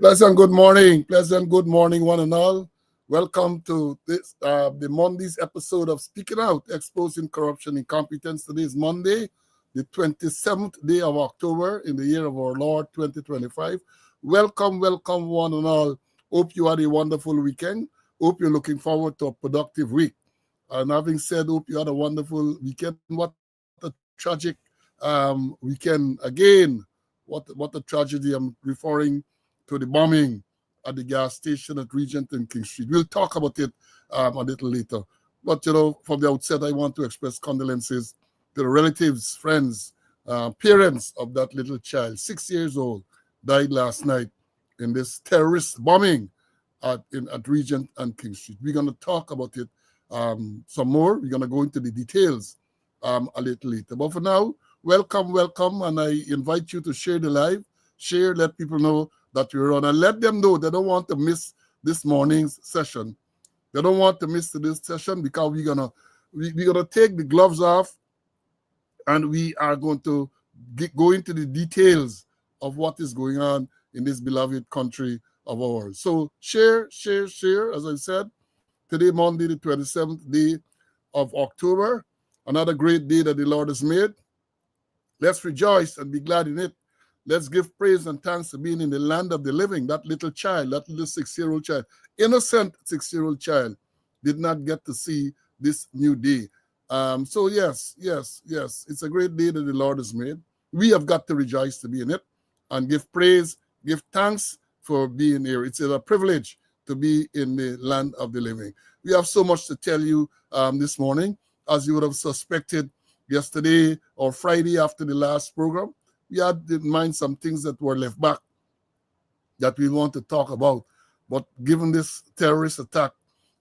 Pleasant good morning, one and all. Welcome to this the Monday's episode of Speaking Out, Exposing Corruption, Incompetence. Today is Monday, the 27th day of October in the year of our Lord 2025. Welcome, one and all. Hope you had a wonderful weekend. Hope you're looking forward to a productive week. And having said, hope you had a wonderful weekend. What a tragic weekend again. What a tragedy. I'm referring to the bombing at the gas station at Regent and King Street. We'll talk about it a little later. But, from the outset, I want to express condolences to the relatives, friends, parents of that little child, 6 years old, died last night in this terrorist bombing at Regent and King Street. We're going to talk about it some more. We're going to go into the details a little later. But for now, welcome, and I invite you to share the live. Share, let people know that you're on, and let them know they don't want to miss this morning's session. They don't want to miss this session because we're gonna take the gloves off, and we are going to go into the details of what is going on in this beloved country of ours. So share. As I said, today, Monday, the 27th day of October, another great day that the Lord has made. Let's rejoice and be glad in it. Let's give praise and thanks for being in the land of the living. That little child, that little 6-year-old child, innocent 6-year-old child, did not get to see this new day. So yes, it's a great day that the Lord has made. We have got to rejoice to be in it and give praise, give thanks for being here. It's a privilege to be in the land of the living. We have so much to tell you this morning, as you would have suspected yesterday or Friday after the last program. We had in mind some things that were left back that we want to talk about. But given this terrorist attack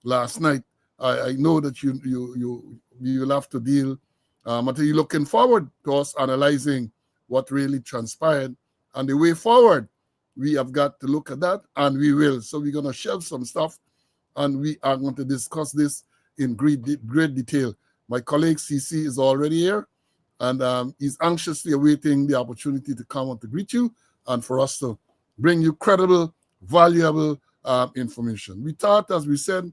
last night, I know that you will have to deal until you're looking forward to us analyzing what really transpired. And the way forward, we have got to look at that, and we will. So we're going to shelve some stuff, and we are going to discuss this in great detail. My colleague CC is already here, and he's anxiously awaiting the opportunity to come and to greet you and for us to bring you credible, valuable information. We thought, as we said,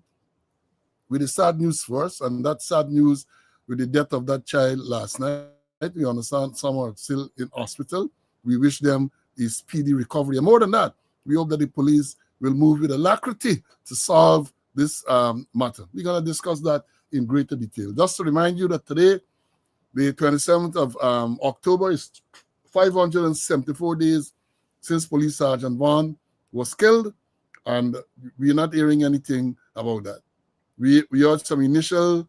with the sad news first, and that sad news with the death of that child last night. We understand some are still in hospital. We wish them a speedy recovery. And more than that, we hope that the police will move with alacrity to solve this matter. We're going to discuss that in greater detail. Just to remind you that today, the 27th of October, is 574 days since Police Sergeant Vaughn was killed, and we're not hearing anything about that. We heard some initial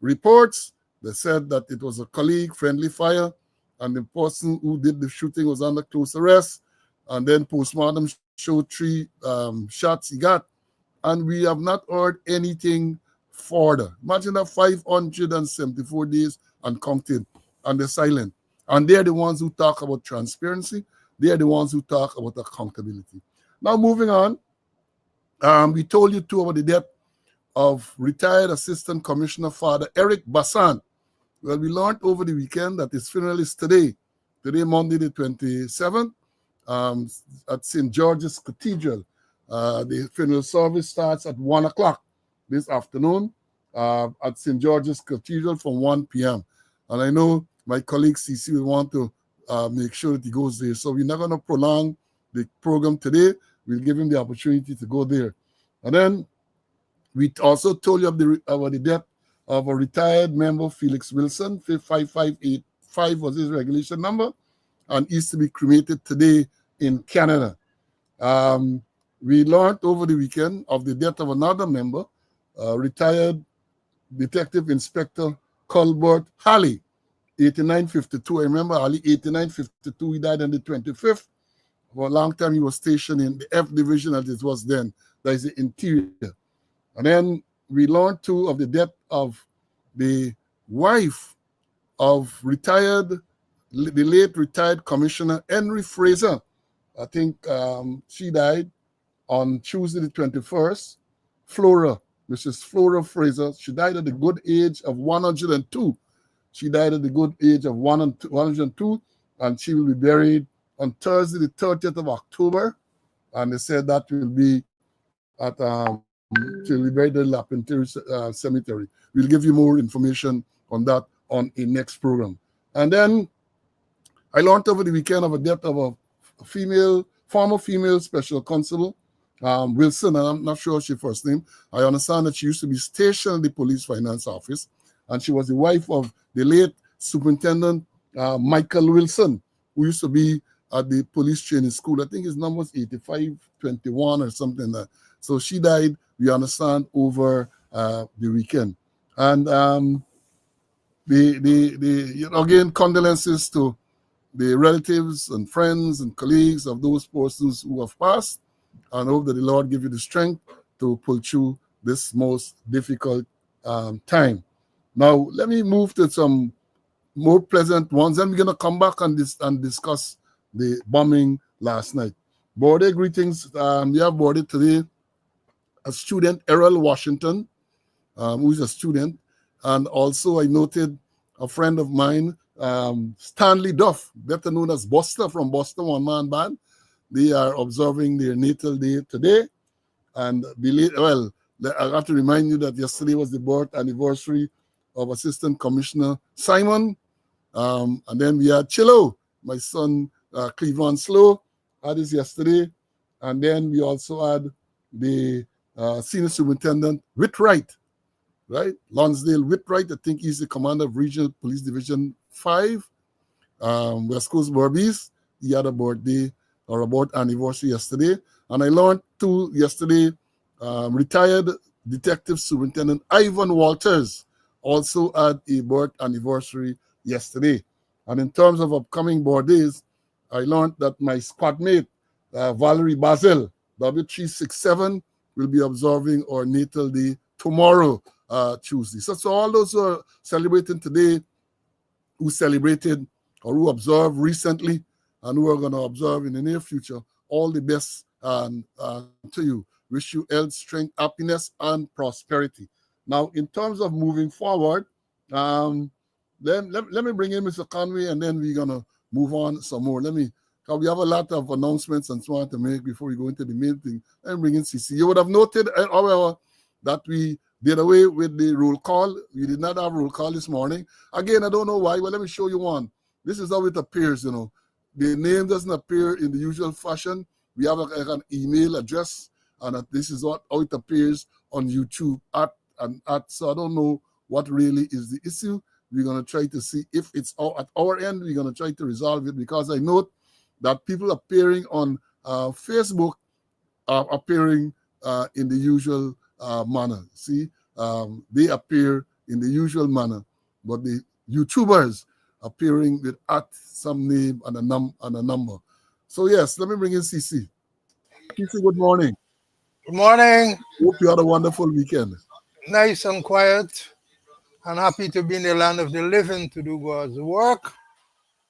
reports that said that it was a colleague, friendly fire, and the person who did the shooting was under close arrest, and then postmortem showed 3 shots he got, and we have not heard anything further. Imagine that 574 days and counting, and they're silent. And they're the ones who talk about transparency. They're the ones who talk about accountability. Now, moving on, we told you too about the death of retired Assistant Commissioner Father Eric Bassan. Well, we learned over the weekend that his funeral is today, Monday the 27th, at St. George's Cathedral. The funeral service starts at 1 o'clock this afternoon at St. George's Cathedral from 1 p.m. And I know my colleague CC will want to make sure that he goes there. So we're not going to prolong the program today. We'll give him the opportunity to go there. And then we also told you about the death of a retired member, Felix Wilson. 5585 was his regulation number, and he's to be cremated today in Canada. We learned over the weekend of the death of another member, retired Detective Inspector Colbert Halley, 8952. I remember Halley, 8952. He died on the 25th. For a long time, he was stationed in the F Division, as it was then. That is the interior. And then we learned too of the death of the wife of the late retired Commissioner Henry Fraser. I think she died on Tuesday the 21st. Mrs. Flora Fraser. She died at the good age of 102. She died at the good age of 102, and she will be buried on Thursday, the 30th of October and they said that will be at till we bury the Lapentary Cemetery. We'll give you more information on that on a next program. And then I learned over the weekend of a death of a former female special constable, Wilson, and I'm not sure she first name. I understand that she used to be stationed in the police finance office, and she was the wife of the late Superintendent Michael Wilson, who used to be at the police training school. I think his number was 8521 or something like that. So she died, we understand, over the weekend. And again, condolences to the relatives and friends and colleagues of those persons who have passed, and hope that the Lord give you the strength to pull through this most difficult time. Now, let me move to some more pleasant ones, and we're going to come back and discuss the bombing last night. Birthday greetings. We have birthday today a student, Errol Washington, who is a student, and also I noted a friend of mine, Stanley Duff, better known as Buster from Buster One Man Band. They are observing their natal day today. And I have to remind you that yesterday was the birth anniversary of Assistant Commissioner Simon. And then we had Chilo, my son, Cleveland Slow, had his yesterday. And then we also had the Senior Superintendent Whitwright, right? Lonsdale Whitwright, I think he's the commander of Regional Police Division 5, West Coast Berbice. He had a birthday or a birth anniversary yesterday. And I learned too yesterday, retired Detective Superintendent Ivan Walters also had a birth anniversary yesterday. And in terms of upcoming birthdays, I learned that my squad mate, Valerie Basil, W367, will be observing our natal day tomorrow, Tuesday. So all those who are celebrating today, who celebrated or who observed recently, and who are going to observe in the near future, all the best to you. Wish you health, strength, happiness, and prosperity. Now, in terms of moving forward, let me bring in Mr. Conway, and then we're going to move on some more. We have a lot of announcements and so on to make before we go into the main thing. Let me bring in CC. You would have noted, however, that we did away with the roll call. We did not have roll call this morning. Again, I don't know why. Well, let me show you one. This is how it appears, you know. The name doesn't appear in the usual fashion. We have an email address, and this is how it appears on YouTube so I don't know what really is the issue. We're going to try to see if it's at our end. We're going to try to resolve it, because I note that people appearing on Facebook are appearing in the usual manner. See, they appear in the usual manner, but the YouTubers appearing with some name and a number. So yes, let me bring in CC. CC, good morning. Good morning. Hope you had a wonderful weekend. Nice and quiet, and happy to be in the land of the living to do God's work.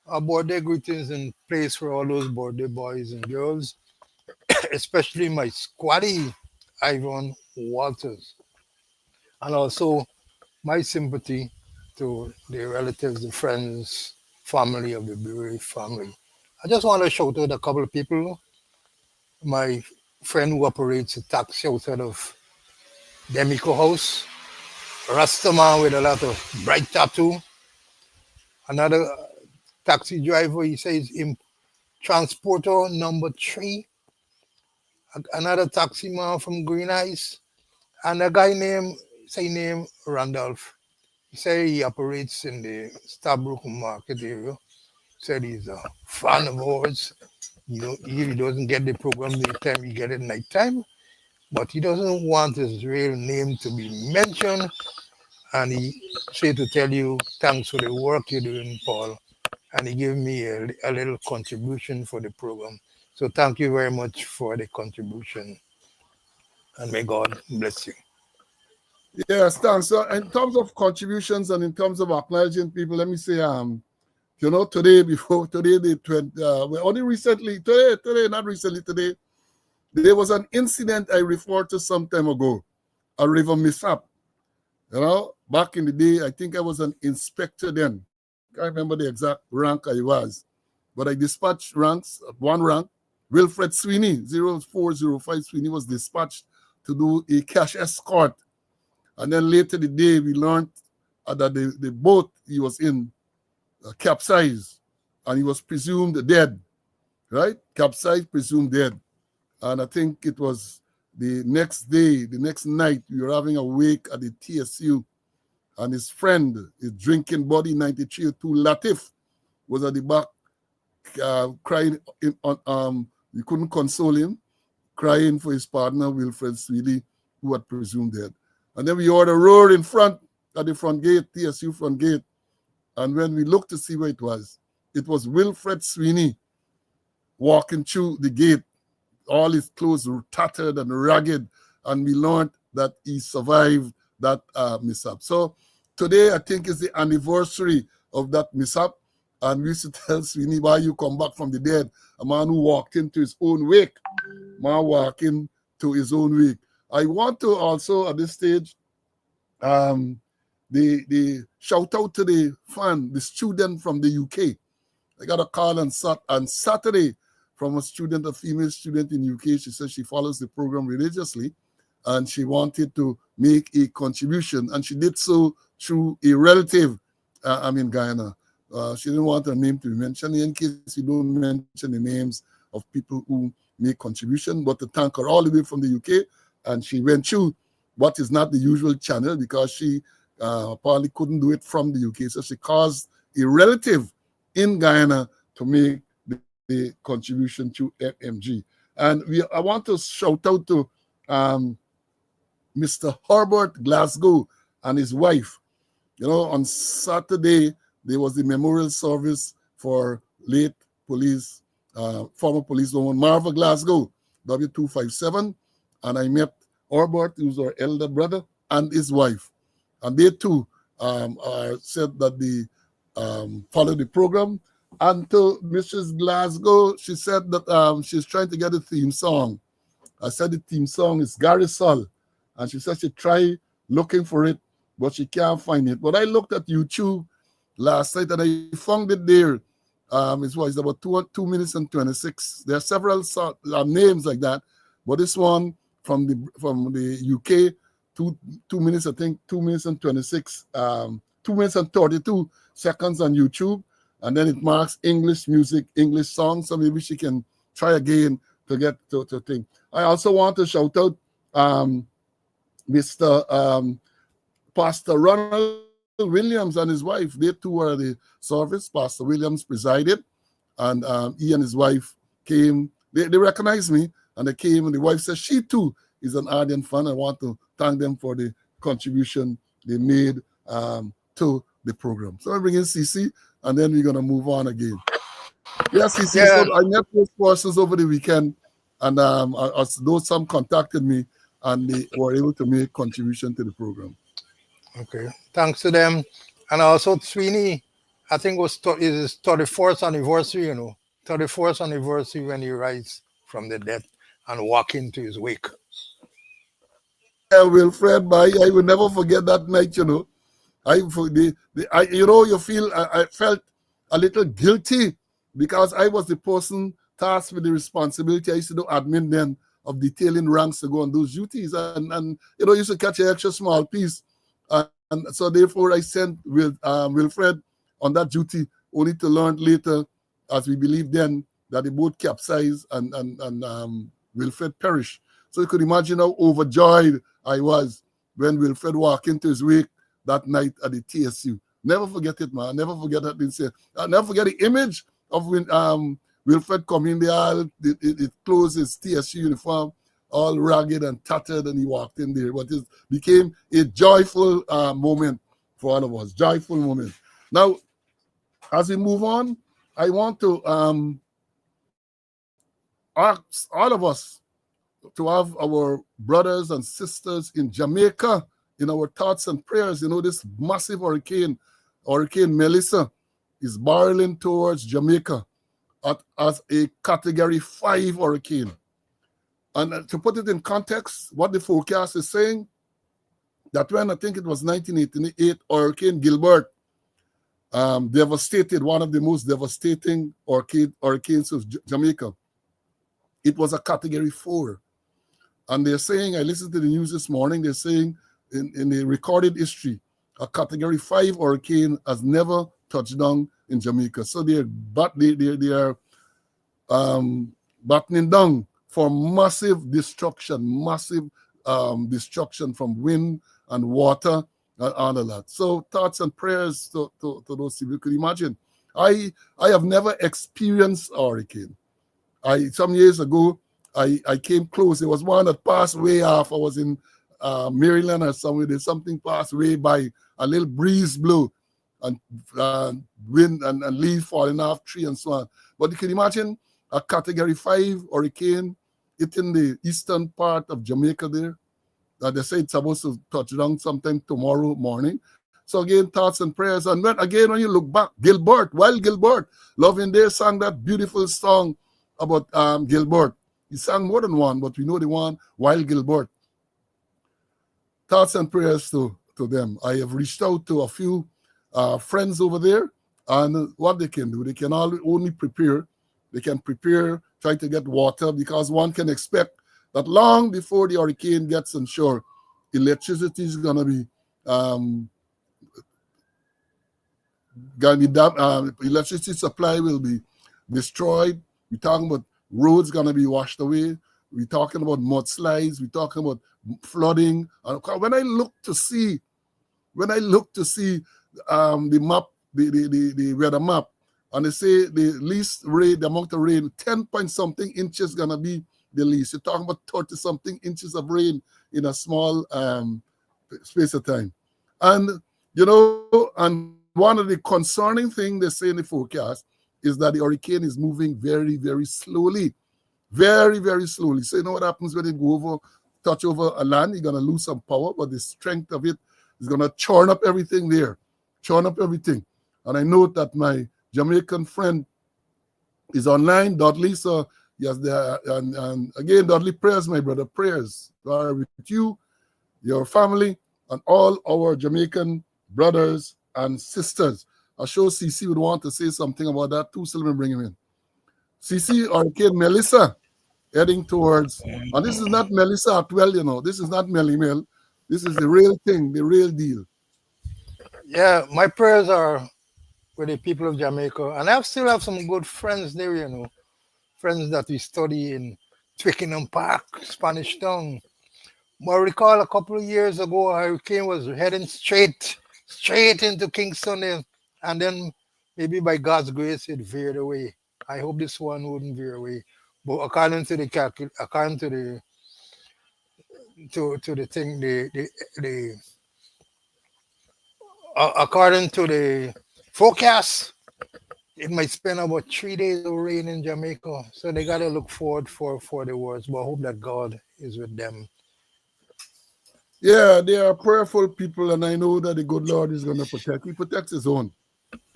Our birthday greetings in place for all those birthday boys and girls, especially my squaddy, Ivan Walters. And also my sympathy to the relatives, the friends, family of the bereaved family. I just want to shout out a couple of people. My friend who operates a taxi outside of Demico House, Rastaman with a lot of bright tattoo. Another taxi driver, he says, transporter number 3. Another taxi man from Green Ice. And a guy named Randolph. He said he operates in the Stabrook Market area. Said he's a fan of ours. You know, he doesn't get the program daytime, he get it nighttime. But he doesn't want his real name to be mentioned. And he said to tell you, thanks for the work you're doing, Paul. And he gave me a little contribution for the program. So thank you very much for the contribution. And may God bless you. Yes, thanks. So in terms of contributions and in terms of acknowledging people, let me say, today, there was an incident I referred to some time ago, a river mishap. Back in the day, I think I was an inspector then. Can't remember the exact rank I was, but I dispatched one rank Wilfred Sweeney, 0405 Sweeney, was dispatched to do a cash escort. And then later the day, we learned that the boat he was in capsized, and he was presumed dead, right? Capsized, presumed dead. And I think it was the next day, the next night, we were having a wake at the TSU, and his friend, his drinking buddy, 9302 Latif, was at the back crying. We couldn't console him, crying for his partner, Wilfred Sweeney, who had presumed dead. And then we heard a roar in front, at the front gate, TSU front gate. And when we looked to see where it was Wilfred Sweeney walking through the gate. All his clothes were tattered and ragged, and we learned that he survived that mishap. So today, I think, is the anniversary of that mishap. And we used to tell Sweeney, why you come back from the dead? A man who walked into his own wake. Man walking to his own wake. I want to also, at this stage, the shout out to the fan, the student from the UK. I got a call on Saturday from a female student in UK. She says she follows the program religiously, and she wanted to make a contribution, and she did so through a relative. In Guyana. She didn't want her name to be mentioned. In case you don't mention the names of people who make contribution, but to thank her all the way from the UK, and she went through what is not the usual channel because she apparently couldn't do it from the UK. So she caused a relative in Guyana to make the contribution to FMG. And I want to shout out to Mr. Herbert Glasgow and his wife. You know, on Saturday, there was the memorial service for late former policewoman Marva Glasgow, W257. And I met Herbert, who's our elder brother, and his wife. And they too said that they followed the program. And to Mrs. Glasgow, she said that she's trying to get a theme song. I said the theme song is Gary Sol. And she said she tried looking for it, but she can't find it. But I looked at YouTube last night and I found it there. It's about 2 minutes and 26. There are several names like that, but this one from the UK, 2 minutes, I think 2 minutes and 26, 2 minutes and 32 seconds on YouTube. And then it marks English music, English songs. So maybe she can try again to get to thing. I also want to shout out Mr. Pastor Ronald Williams and his wife. They too were at the service. Pastor Williams presided, and he and his wife came. They recognized me, and they came, and the wife said she too is an ardent fan. I want to thank them for the contribution they made to the program. So I bring in CC, and then we're going to move on again. Yes, CC. Yeah. So I met those persons over the weekend, and those some contacted me, and they were able to make contribution to the program. Okay, thanks to them. And also Sweeney, I think was his 34th anniversary, 34th anniversary when he rise from the dead and walk into his wake. Yeah, Wilfred, I will never forget that night, I felt a little guilty because I was the person tasked with the responsibility. I used to do admin then of detailing ranks to go on those duties, and used to catch an extra small piece. And so therefore I sent Wilfred on that duty, only to learn later, as we believed then, that the boat capsized and Wilfred perished. So you could imagine how overjoyed I was when Wilfred walked into his wake that night at the TSU. Never forget it, man. Never forget that incident. I'll never forget the image of when Wilfred come in there, it closed his TSU uniform, all ragged and tattered, and he walked in there. But it became a joyful moment for all of us. Joyful moment. Now, as we move on, I want to ask all of us to have our brothers and sisters in Jamaica in our thoughts and prayers. This massive Hurricane Melissa, is barreling towards Jamaica as a Category 5 hurricane. And to put it in context, what the forecast is saying, that when I think it was 1988, Hurricane Gilbert devastated, one of the most devastating hurricanes of Jamaica. it was a category 4. And they're saying, I listened to the news this morning, they're saying in the recorded history, a category 5 hurricane has never touched down in Jamaica. So they are battening down for massive destruction from wind and water and all of that. So thoughts and prayers to those people. You could imagine. I have never experienced a hurricane. Some years ago, I came close. There was one that passed way off. I was in Maryland or somewhere. There's something passed way by. A little breeze blew and wind and leaves falling off tree and so on. But you can imagine a category 5 hurricane hitting the eastern part of Jamaica there. They say it's supposed to touch down sometime tomorrow morning. So again, thoughts and prayers. And when you look back, Wild Gilbert, Loving Day sang that beautiful song about Gilbert. He sang more than one, but we know the one, Wild Gilbert. Thoughts and prayers to them. I have reached out to a few friends over there, and what they can do, they can only prepare. They can prepare, try to get water, because one can expect that long before the hurricane gets on shore, electricity is going to be electricity supply will be destroyed. We're talking about roads going to be washed away. We're talking about mudslides. We're talking about flooding. When I look to see the map, the weather map, and they say the least rain, the amount of rain, 10 point something inches gonna be the least. You're talking about 30 something inches of rain in a small space of time. And and one of the concerning things they say in the forecast is that the hurricane is moving very, very slowly. Very, very slowly. So you know what happens when it touch over a land, you're gonna lose some power, but the strength of it is gonna churn up everything there. Churn up everything. And I know that my Jamaican friend is online, Dudley. So yes, and again, Dudley, prayers, my brother, prayers are with you, your family, and all our Jamaican brothers and sisters. I'm sure CC would want to say something about that too, so let me bring him in. CC, Hurricane Melissa, heading towards, and this is not Melissa Atwell, this is not Melly Mel. This is the real thing, the real deal. Yeah, my prayers are with the people of Jamaica. And I still have some good friends there, friends that we study in Twickenham Park, Spanish Town. But I recall a couple of years ago, a hurricane was heading straight into Kingston, and then maybe by God's grace, it veered away. I hope this one wouldn't veer away. But according to the according to the forecast, it might spend about 3 days of rain in Jamaica. So they got to look forward for the worst. But I hope that God is with them. Yeah, they are prayerful people, and I know that the good Lord is going to protect. He protects his own.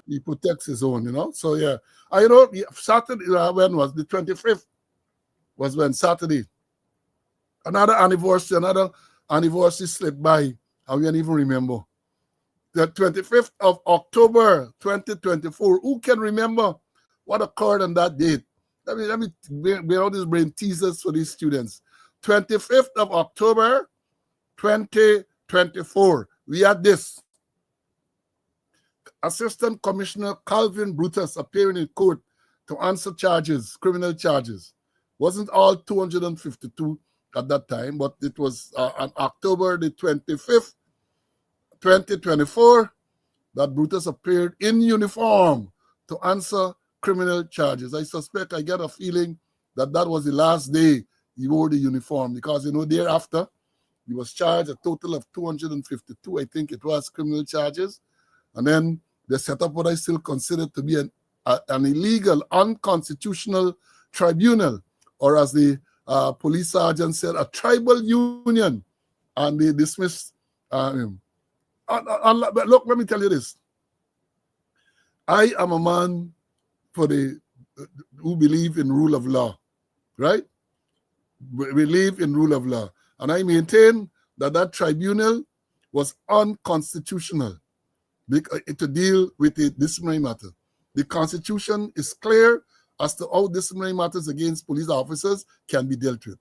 He protects his own, So, yeah. I know Saturday, when was the 25th? Was when Saturday. Another anniversary slipped by, and we don't even remember. The 25th of October, 2024. Who can remember what occurred on that date? Let me bring out these brain teasers for these students. 25th of October, 2024. We had this. Assistant Commissioner Calvin Brutus appearing in court to answer criminal charges. Wasn't all 252 at that time, but it was on October the 25th, 2024, that Brutus appeared in uniform to answer criminal charges. I get a feeling that was the last day he wore the uniform, because, thereafter, he was charged a total of 252, I think it was, criminal charges. And then they set up what I still consider to be an illegal, unconstitutional tribunal, or as the police sergeant said, a tribal union. And they dismissed him. But look, let me tell you this. I am a man who believe in rule of law, right? We live in rule of law. And I maintain that tribunal was unconstitutional to deal with a disciplinary matter. The Constitution is clear, as to how disciplinary matters against police officers can be dealt with.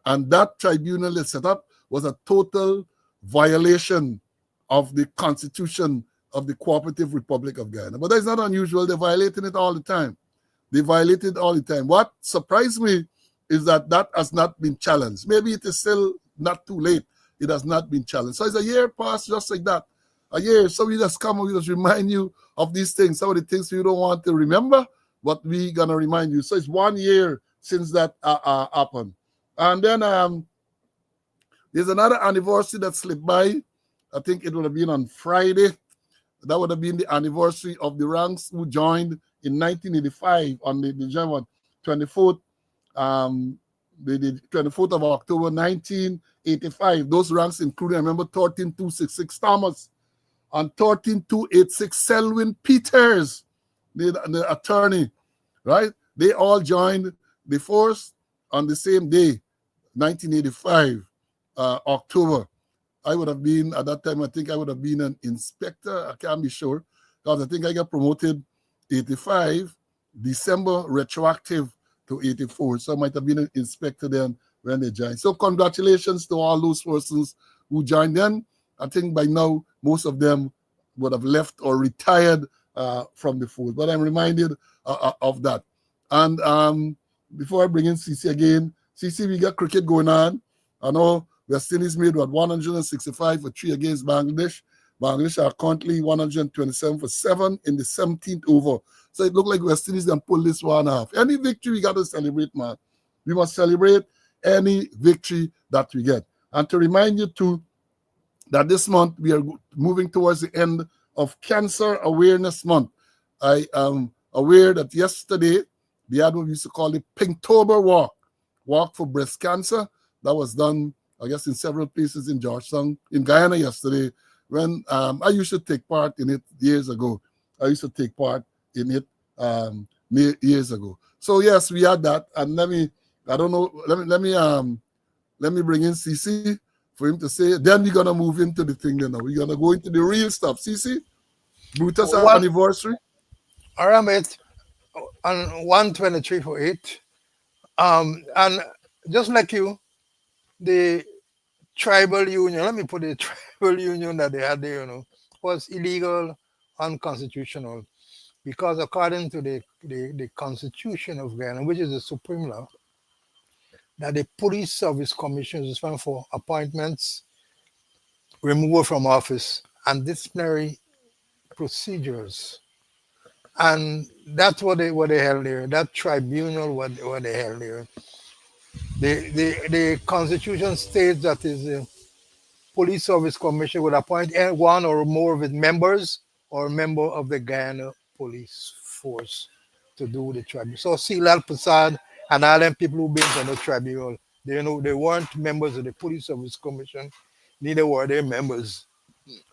And that tribunal they set up was a total violation of the Constitution of the Cooperative Republic of Guyana. But that's not unusual. They're violating it all the time. They violate it all the time. What surprised me is that that has not been challenged. Maybe it is still not too late. It has not been challenged. So it's a year past just like that. A year. So we just come and we just remind you of these things. Some of the things you don't want to remember, but we're going to remind you. So it's 1 year since that happened. And then there's another anniversary that slipped by. I think it would have been on Friday. That would have been the anniversary of the ranks who joined in 1985 on the 24th, the 24th of October, 1985. Those ranks including, I remember, 13266 Thomas and 13286 Selwyn Peters, the attorney, right? They all joined the force on the same day, 1985, October. I would have been, at that time, I think I would have been an inspector. I can't be sure, because I think I got promoted 85, December retroactive to 84. So I might have been an inspector then when they joined. So congratulations to all those persons who joined then. I think by now, most of them would have left or retired from the force. But I'm reminded of that. And before I bring in CC again, CC, we got cricket going on. I know West Indies made 165 for 3 against Bangladesh. Bangladesh are currently 127 for 7 in the 17th over. So it looked like West Indies can pull this one off. Any victory we got to celebrate, man. We must celebrate any victory that we get. And to remind you too, that this month we are moving towards the end of Cancer Awareness Month. I am aware that yesterday we had what we used to call the Pinktober Walk for breast cancer. That was done, I guess, in several places in Georgetown, in Guyana yesterday, when I used to take part in it years ago. I used to take part in it years ago. So yes, we had that. And let me bring in CC for him to say, then we're gonna move into the thing now. We're gonna go into the real stuff. CC, Brutus anniversary. All right, mate. On 123 for 8. And just like you, the tribal union, let me put it, tribal union that they had there, was illegal, unconstitutional, because according to the Constitution of Ghana, which is the supreme law, that the Police Service Commission is responsible for appointments, removal from office, and disciplinary procedures. And that's what they held there. That tribunal, what they held there. The Constitution states that the Police Service Commission would appoint one or more of its members or a member of the Guyana Police Force to do the tribunal. So Silal Prasad and all them people who been on the tribunal, they weren't members of the Police Service Commission, neither were they members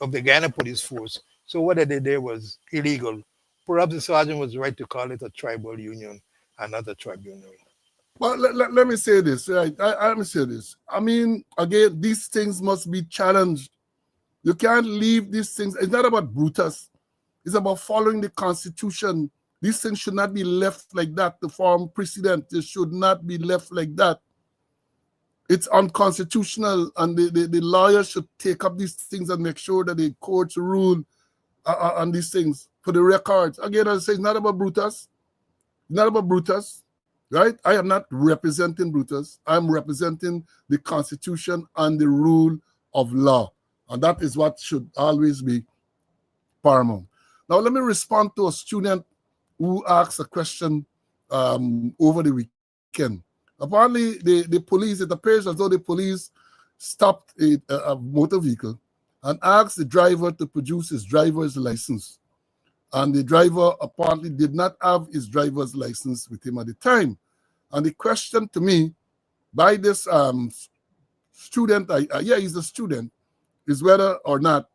of the Guyana Police Force. So what they did there was illegal. Perhaps the sergeant was right to call it a tribal union and not a tribunal. Well, let me say this, right? Let me say this. I mean, again, these things must be challenged. You can't leave these things. It's not about Brutus. It's about following the Constitution. These things should not be left like that to form precedent. They should not be left like that. It's unconstitutional, and the lawyers should take up these things and make sure that the courts rule on these things for the records. Again, as I say, it's not about Brutus. It's not about Brutus, right? I am not representing Brutus. I'm representing the Constitution and the rule of law. And that is what should always be paramount. Now, let me respond to a student who asked a question over the weekend. Apparently, the police, it appears as though the police stopped a motor vehicle and asked the driver to produce his driver's license. And the driver apparently did not have his driver's license with him at the time. And the question to me by this student, he's a student, is whether or not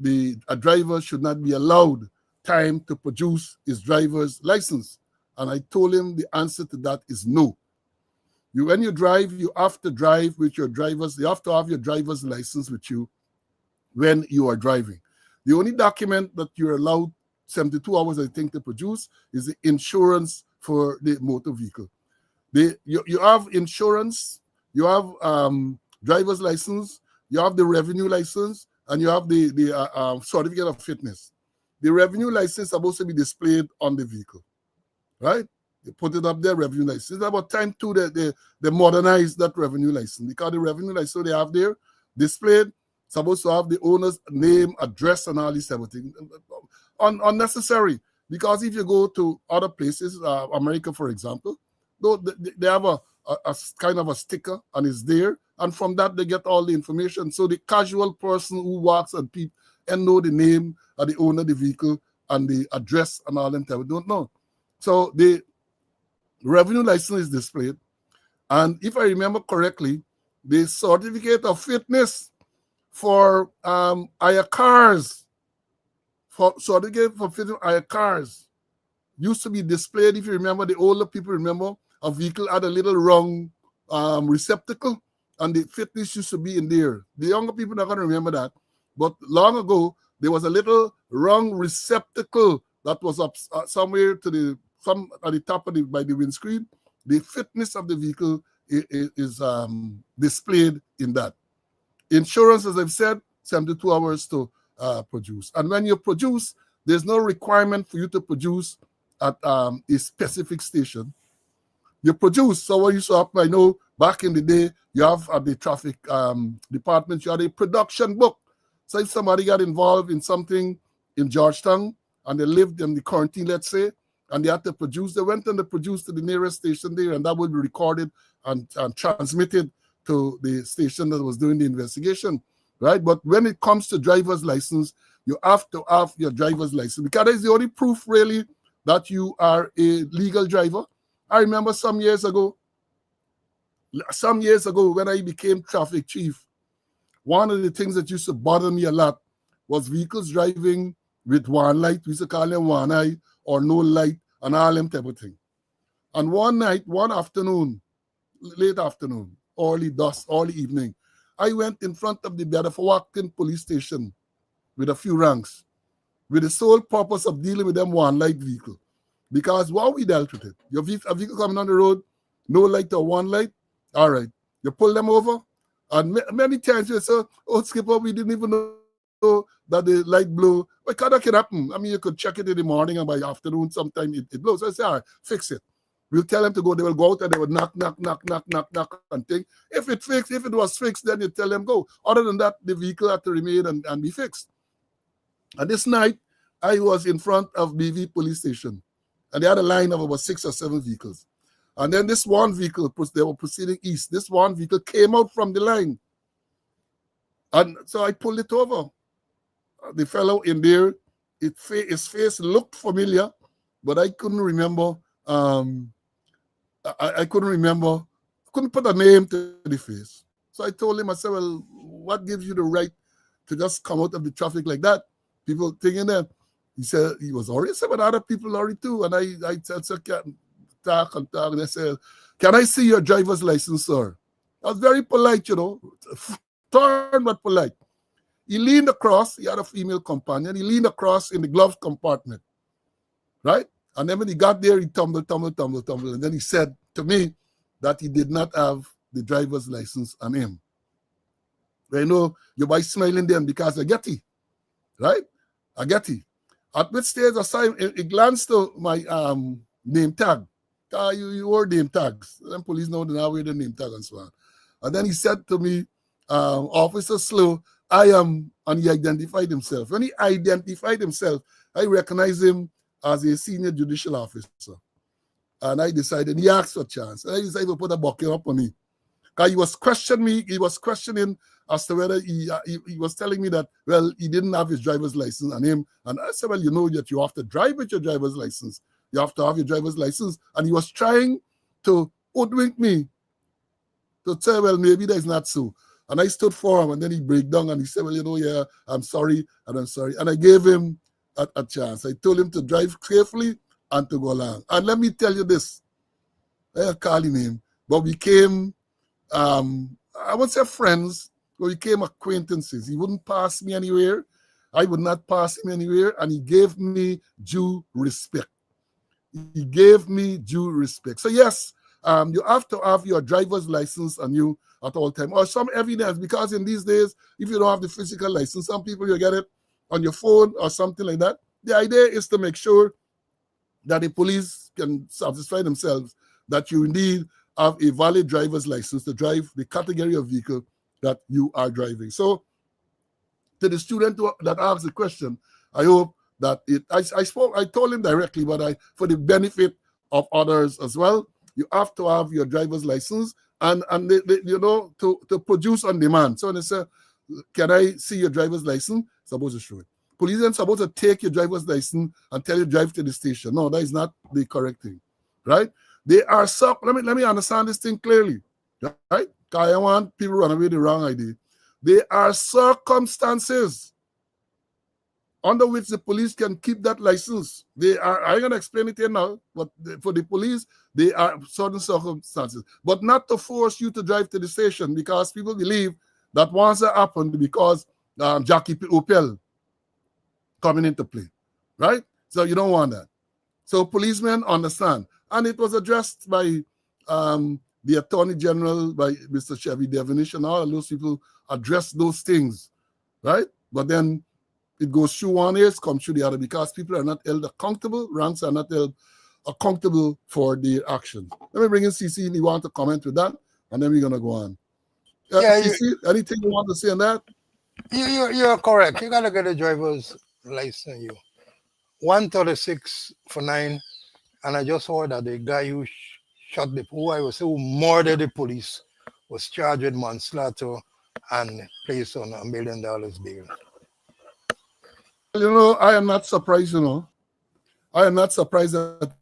a driver should not be allowed time to produce his driver's license. And I told him the answer to that is no. When you drive, you have to drive with your driver's, you have to have your driver's license with you when you are driving. The only document that you're allowed 72 hours, I think, to produce is the insurance for the motor vehicle. You have insurance, you have driver's license, you have the revenue license, and you have the certificate of fitness. The revenue license is supposed to be displayed on the vehicle, right? They put it up there, revenue license. It's about time too that they modernize that revenue license, because the revenue license they have there displayed supposed to have the owner's name, address, and all this everything. Unnecessary, because if you go to other places, America, for example, they have a kind of a sticker, and it's there, and from that they get all the information. So the casual person who walks and people and know the name of the owner of the vehicle and the address and all them type don't know. So the revenue license is displayed, and if I remember correctly, the certificate of fitness for hire cars, for certificate for fitness hire cars, used to be displayed. If you remember, the older people remember, a vehicle had a little round receptacle, and the fitness used to be in there. The younger people are not going to remember that, but long ago there was a little round receptacle that was up somewhere at the top of by the windscreen. The fitness of the vehicle is displayed in that. Insurance, as I've said, 72 hours to produce. And when you produce, there's no requirement for you to produce at a specific station. You produce. So what you saw, I know back in the day, you have at the traffic department, you had a production book. So if somebody got involved in something in Georgetown and they lived in the quarantine, let's say, and they had to produce, they went and they produced to the nearest station there, and that would be recorded and transmitted to the station that was doing the investigation, right? But when it comes to driver's license, you have to have your driver's license, because that is the only proof really that you are a legal driver. I remember some years ago when I became traffic chief, one of the things that used to bother me a lot was vehicles driving with one light. We used to call them one eye or no light and all them type of thing. And one afternoon, late afternoon, early evening, I went in front of the Bedford police station with a few ranks with the sole purpose of dealing with them one light vehicle. Because what we dealt with it, a vehicle coming on the road, no light or one light, all right, you pull them over, and many times you say, oh, Skipper, we didn't even know that the light blew. But that can happen. I mean, you could check it in the morning, and by afternoon, sometime it blows. So I say, all right, fix it. We'll tell them to go. They will go out and they will knock, and think. If it was fixed, then you tell them go. Other than that, the vehicle had to remain and be fixed. And this night, I was in front of BV police station, and they had a line of about 6 or 7 vehicles. And then this one vehicle, they were proceeding east. This one vehicle came out from the line. And so I pulled it over. The fellow in there, his face looked familiar, but I couldn't remember. I couldn't put a name to the face. So I told him, I said, well, what gives you the right to just come out of the traffic like that? People thinking that. He said he was already, but other people already too. And I said, so talk. And I said, can I see your driver's license, sir? I was very polite, stern but polite. He leaned across, he had a female companion, he leaned across in the glove compartment, right? And then when he got there, he tumbled. And then he said to me that he did not have the driver's license on him. I know you're by smiling then because I get it, right? I get it. At which stage, he glanced to my name tag. You wore name tags. Then police know that I wear the name tag and so on. And then he said to me, Officer Slow, I am, and he identified himself. When he identified himself, I recognized him as a senior judicial officer. And I decided, he asked for a chance. And I decided to put a bucket up on me. Because he was questioning as to whether he was telling me that, well, he didn't have his driver's license on him. And I said, well, you know that you have to drive with your driver's license. You have to have your driver's license. And he was trying to hoodwink me to say, well, maybe that's not so. And I stood for him, and then he break down, and he said, well, yeah, I'm sorry, and I'm sorry. And I gave him a chance. I told him to drive carefully and to go along. And let me tell you this. I call him name, but we came, I won't say friends, but we became acquaintances. He wouldn't pass me anywhere. I would not pass him anywhere, and he gave me due respect. he gave me due respect. So yes, you have to have your driver's license on you at all time, or some evidence, because in these days, if you don't have the physical license, some people you get it on your phone or something like that. The idea is to make sure that the police can satisfy themselves that you indeed have a valid driver's license to drive the category of vehicle that you are driving. So to the student that asked the question, I hope that I told him directly, but for the benefit of others as well, you have to have your driver's license and to produce on demand. So when they say, can I see your driver's license? Supposed to show it. Police aren't supposed to take your driver's license and tell you drive to the station. No, that is not the correct thing, right? They are let me understand this thing clearly, right? Because I want people run away with the wrong idea. There are circumstances under which the police can keep that license. I'm going to explain it here now, but for the police, there are certain circumstances. But not to force you to drive to the station, because people believe that once that happened, because Jackie Opel coming into play, right? So you don't want that. So policemen understand. And it was addressed by the Attorney General, by Mr. Chevy Devonish, and all of those people address those things, right? But then it goes through one ear, comes through the other, because people are not held accountable, ranks are not held accountable for their actions. Let me bring in CC, and you want to comment with that, and then we're going to go on. CC, anything you want to say on that? You're correct. You got to get a driver's license. 136 for 9, and I just heard that the guy who who murdered the police was charged with manslaughter and placed on $1 million bail. I am not surprised, I am not surprised that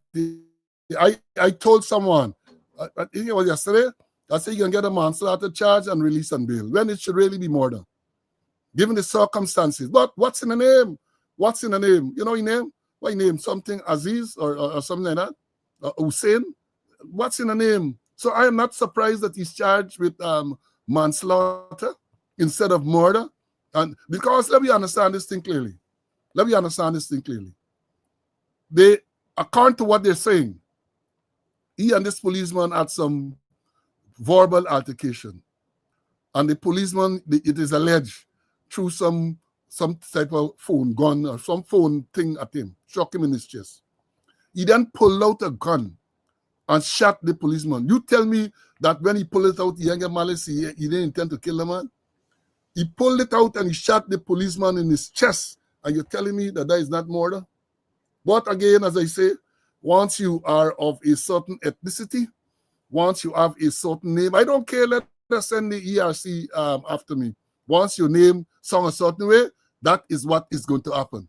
I told someone, I think it was yesterday, I said you can get a manslaughter charge and release on bail, when it should really be murder, given the circumstances. But what's in the name? What's in the name? You know your name? What your name? Something Aziz or something like that? Hussein? What's in the name? So I am not surprised that he's charged with manslaughter instead of murder. And because let me understand this thing clearly. They, according to what they're saying, he and this policeman had some verbal altercation. And the policeman, it is alleged, threw some type of phone gun or some phone thing at him, struck him in his chest. He then pulled out a gun and shot the policeman. You tell me that when he pulled it out, he didn't get malice, he didn't intend to kill the man? He pulled it out and he shot the policeman in his chest. And you're telling me that is not murder? But again, as I say, once you are of a certain ethnicity, once you have a certain name, I don't care, let us send the ERC after me. Once your name sound a certain way, that is what is going to happen.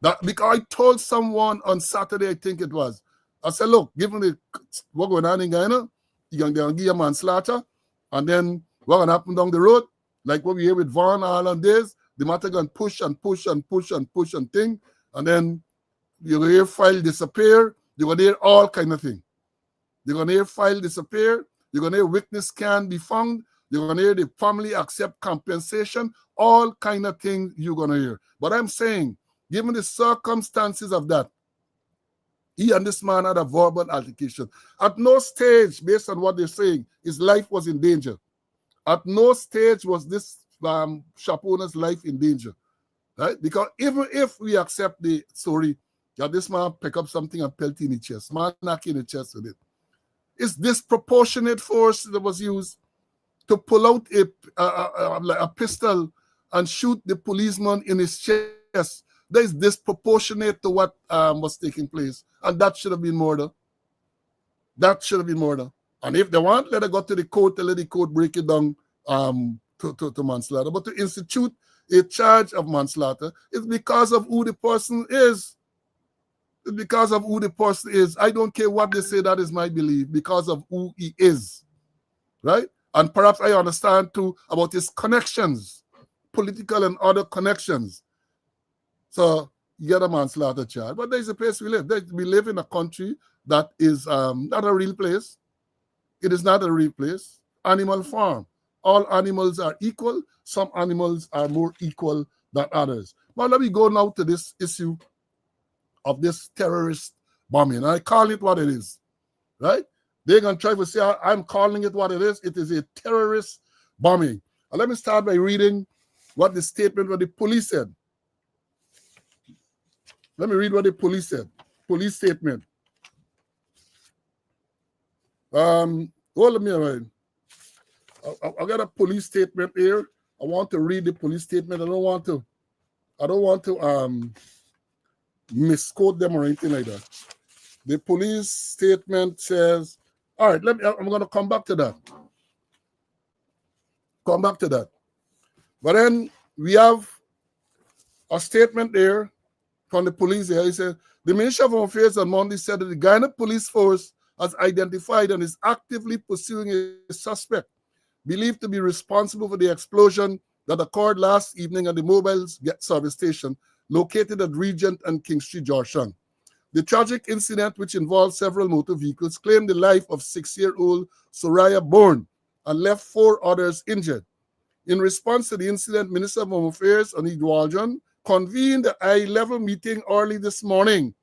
That because I told someone on Saturday, I think it was, I said, look, given what going on in Guyana, you're going to give a manslaughter, and then what going to happen down the road, like what we hear with Vaughn all on days, the matter going to push and push and push and push and thing, and then you're going to hear file disappear, you're going to hear all kind of thing. You're going to hear file disappear, you're going to hear witness can be found, you're going to hear the family accept compensation, all kind of things you're going to hear. But I'm saying, given the circumstances of that, he and this man had a verbal altercation. At no stage, based on what they're saying, his life was in danger. At no stage was this shop owner's life in danger, right? Because even if we accept the story that this man pick up something and pelt in the chest, man knock in the chest with it, it's disproportionate force that was used to pull out a pistol and shoot the policeman in his chest. That is disproportionate to what was taking place. And that should have been murder. That should have been murder. And if they want, let it go to the court to let the court break it down to manslaughter. But to institute a charge of manslaughter is because of who the person is. It's because of who the person is. I don't care what they say, that is my belief, because of who he is. Right? And perhaps I understand too about his connections, political and other connections. So you get a manslaughter charge. But there's a place we live. We live in a country that is not a real place. It is not a real place. Animal farm. All animals are equal. Some animals are more equal than others. But let me go now to this issue of this terrorist bombing. I call it what it is, right? They're going to try to say I'm calling it what it is. It is a terrorist bombing. And let me start by reading what the statement of the police said. Let me read what the police said. Police statement. Hold on a minute. I got a police statement here. I want to read the police statement. I don't want to misquote them or anything like that. The police statement says, all right, I'm going to come back to that. But then we have a statement there from the police here. He said, the Ministry of Home Affairs on Monday said that the Guyana Police Force has identified and is actively pursuing a suspect believed to be responsible for the explosion that occurred last evening at the mobile service station located at Regent and King Street, Georgetown. The tragic incident, which involved several motor vehicles, claimed the life of 6-year-old Soraya Bourne and left 4 others injured. In response to the incident, Minister of Home Affairs, Annie Dwaljan, convened a high-level meeting early this morning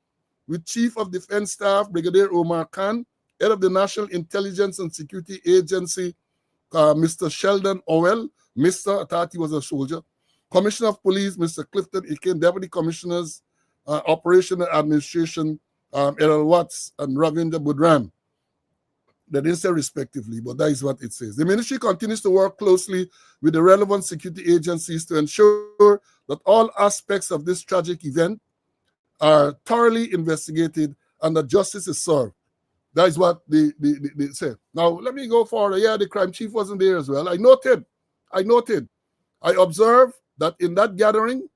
with Chief of Defense Staff Brigadier Omar Khan, head of the National Intelligence and Security Agency, Mr. Sheldon Owell, Mr. I thought he was a soldier, Commissioner of Police, Mr. Clifton Ikin, Deputy Commissioners, Operation and Administration, Errol Watts and Ravinder Budram. They didn't say respectively, but that is what it says. The ministry continues to work closely with the relevant security agencies to ensure that all aspects of this tragic event are thoroughly investigated and that justice is served. That is what they say. Now, let me go forward. Yeah, the crime chief wasn't there as well. I noted. I observed that in that gathering,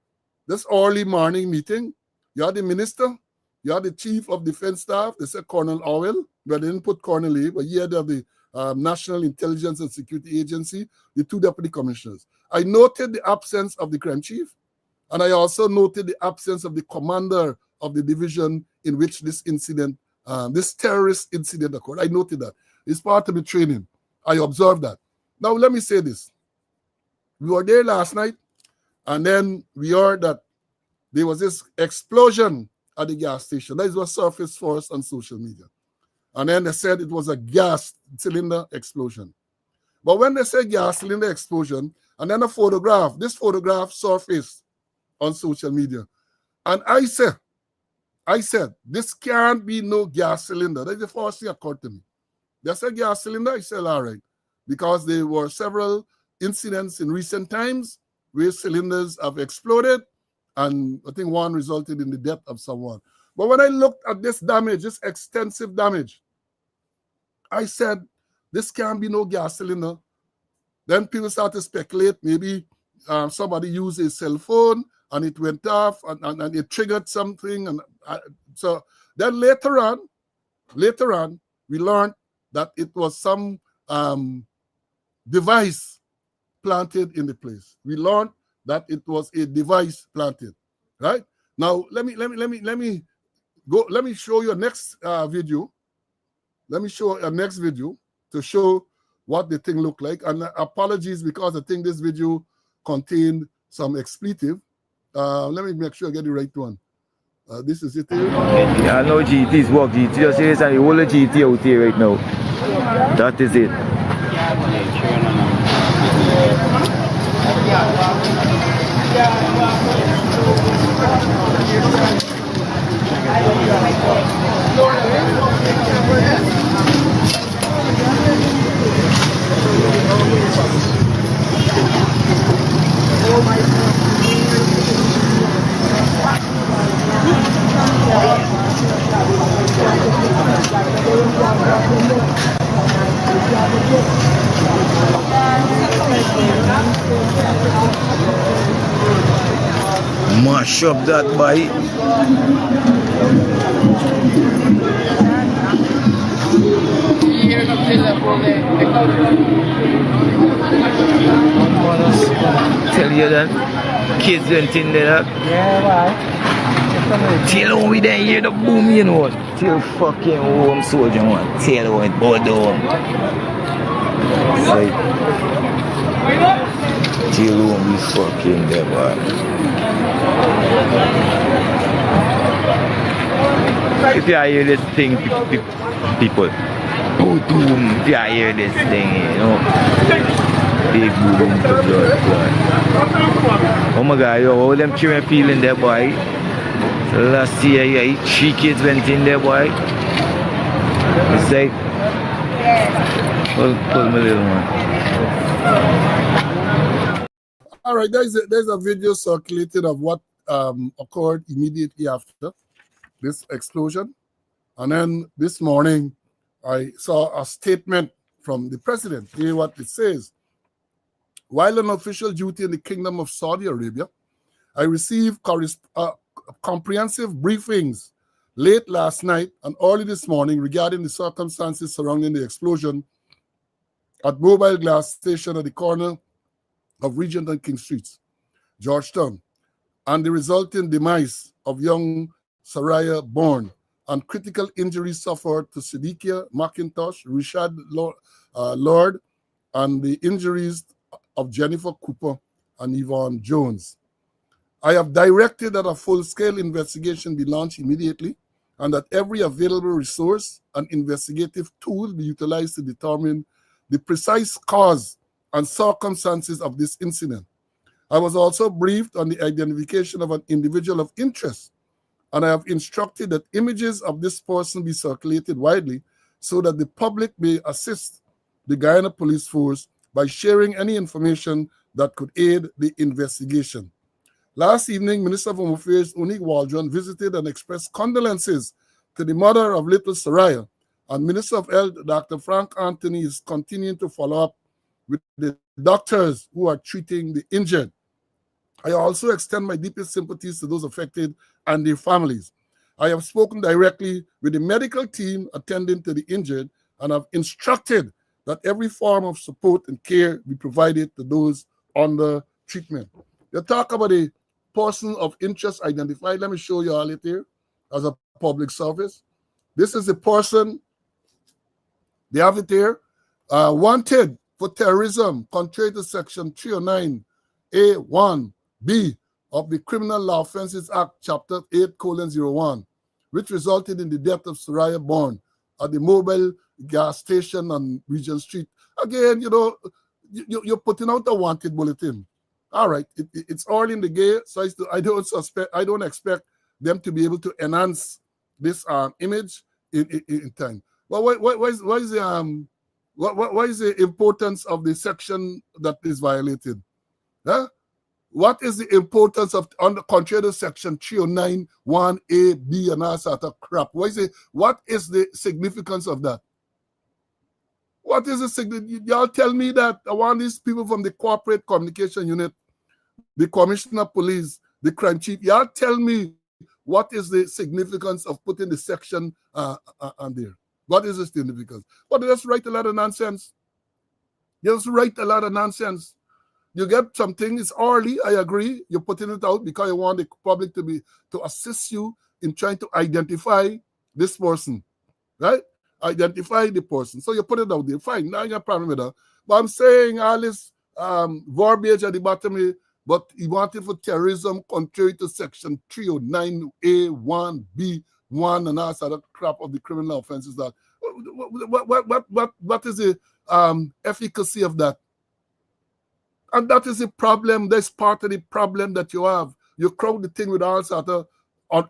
this early morning meeting, you had the minister, you had the chief of defense staff, they said Colonel Owell, but they didn't put Colonel A, but you had the National Intelligence and Security Agency, the 2 deputy commissioners. I noted the absence of the crime chief, and I also noted the absence of the commander of the division in which this incident, this terrorist incident occurred. I noted that. It's part of the training. I observed that. Now, let me say this. We were there last night, and then we heard that there was this explosion at the gas station. That is what surfaced for us on social media. And then they said it was a gas cylinder explosion. But when they said gas cylinder explosion, and then this photograph surfaced on social media. And I said, this can't be no gas cylinder. That's the first thing that occurred to me. They said gas cylinder. I said, all right. Because there were several incidents in recent times where cylinders have exploded, and I think one resulted in the death of someone. But when I looked at this damage, this extensive damage, I said, this can't be no gas cylinder. Then people started to speculate, maybe somebody used a cell phone and it went off and it triggered something. And so then later on, we learned that it was some device planted in the place. We learned that it was a device planted, right? Now let me show you a next video. Let me show a next video to show what the thing looked like. And apologies because I think this video contained some expletive. Let me make sure I get the right one. This is it here. Yeah, I know GT's work. GT just says the whole of GT out here right now. That is it. Mash up that boy. Tell you that kids went in there. Yeah, right. Tell how we didn't hear the boom, you know. Tell fucking home soldier one. Tell how it bought down. Say, tell how we fucking there, boy. If you hear this thing, people, boom, boom, if you hear this thing, you know, big boom to blood. Oh my God, yo, how them children feeling there, boy? So last year, yeah, 3 kids went in there, boy. It's like, pull my little one. All right, there's a video circulated of what occurred immediately after this explosion. And then this morning, I saw a statement from the president. Hear what it says. While on official duty in the Kingdom of Saudi Arabia, I received comprehensive briefings late last night and early this morning regarding the circumstances surrounding the explosion at Mobile Glass Station at the corner of Regent and King Streets, Georgetown, and the resulting demise of young Saraya Bourne and critical injuries suffered to Sadikia McIntosh, Richard Lord, and the injuries of Jennifer Cooper and Yvonne Jones. I have directed that a full-scale investigation be launched immediately and that every available resource and investigative tool be utilized to determine the precise cause and circumstances of this incident. I was also briefed on the identification of an individual of interest, and I have instructed that images of this person be circulated widely so that the public may assist the Guyana Police Force by sharing any information that could aid the investigation. Last evening, Minister of Home Affairs Onik Waldron visited and expressed condolences to the mother of little Saraya, and Minister of Health Dr. Frank Anthony is continuing to follow up with the doctors who are treating the injured. I also extend my deepest sympathies to those affected and their families. I have spoken directly with the medical team attending to the injured and have instructed that every form of support and care be provided to those under treatment. You talk about a person of interest identified. Let me show you all it here as a public service. This is the person, they have it here, wanted for terrorism, contrary to Section 309A1B of the Criminal Law Offences Act, Chapter 8:01, which resulted in the death of Saraya Bourne at the mobile gas station on Regent Street. Again, you know, you're putting out a wanted bulletin. All right, it's early in the game, so I don't expect them to be able to enhance this image in time. Well, why is the importance of the section that is violated? Huh? What is the importance of under contrary to Section 309(1)A, B, and all sort of crap? What is the significance of that? What is the significance? Y'all tell me that I want these people from the corporate communication unit, the commissioner of police, the crime chief. Y'all tell me what is the significance of putting the section on there? What is the significance? But they just write a lot of nonsense. You just write a lot of nonsense. You get something, it's early, I agree. You're putting it out because you want the public to assist you in trying to identify this person, right? Identify the person. So you put it out there. Fine, now you have a problem with that. But I'm saying all this verbiage at the bottom here, but he wanted for terrorism contrary to Section 309A1B1 and all sort of crap of the criminal offenses. That what is the efficacy of that? And that is the problem. That's part of the problem that you have. You crowd the thing with all sort of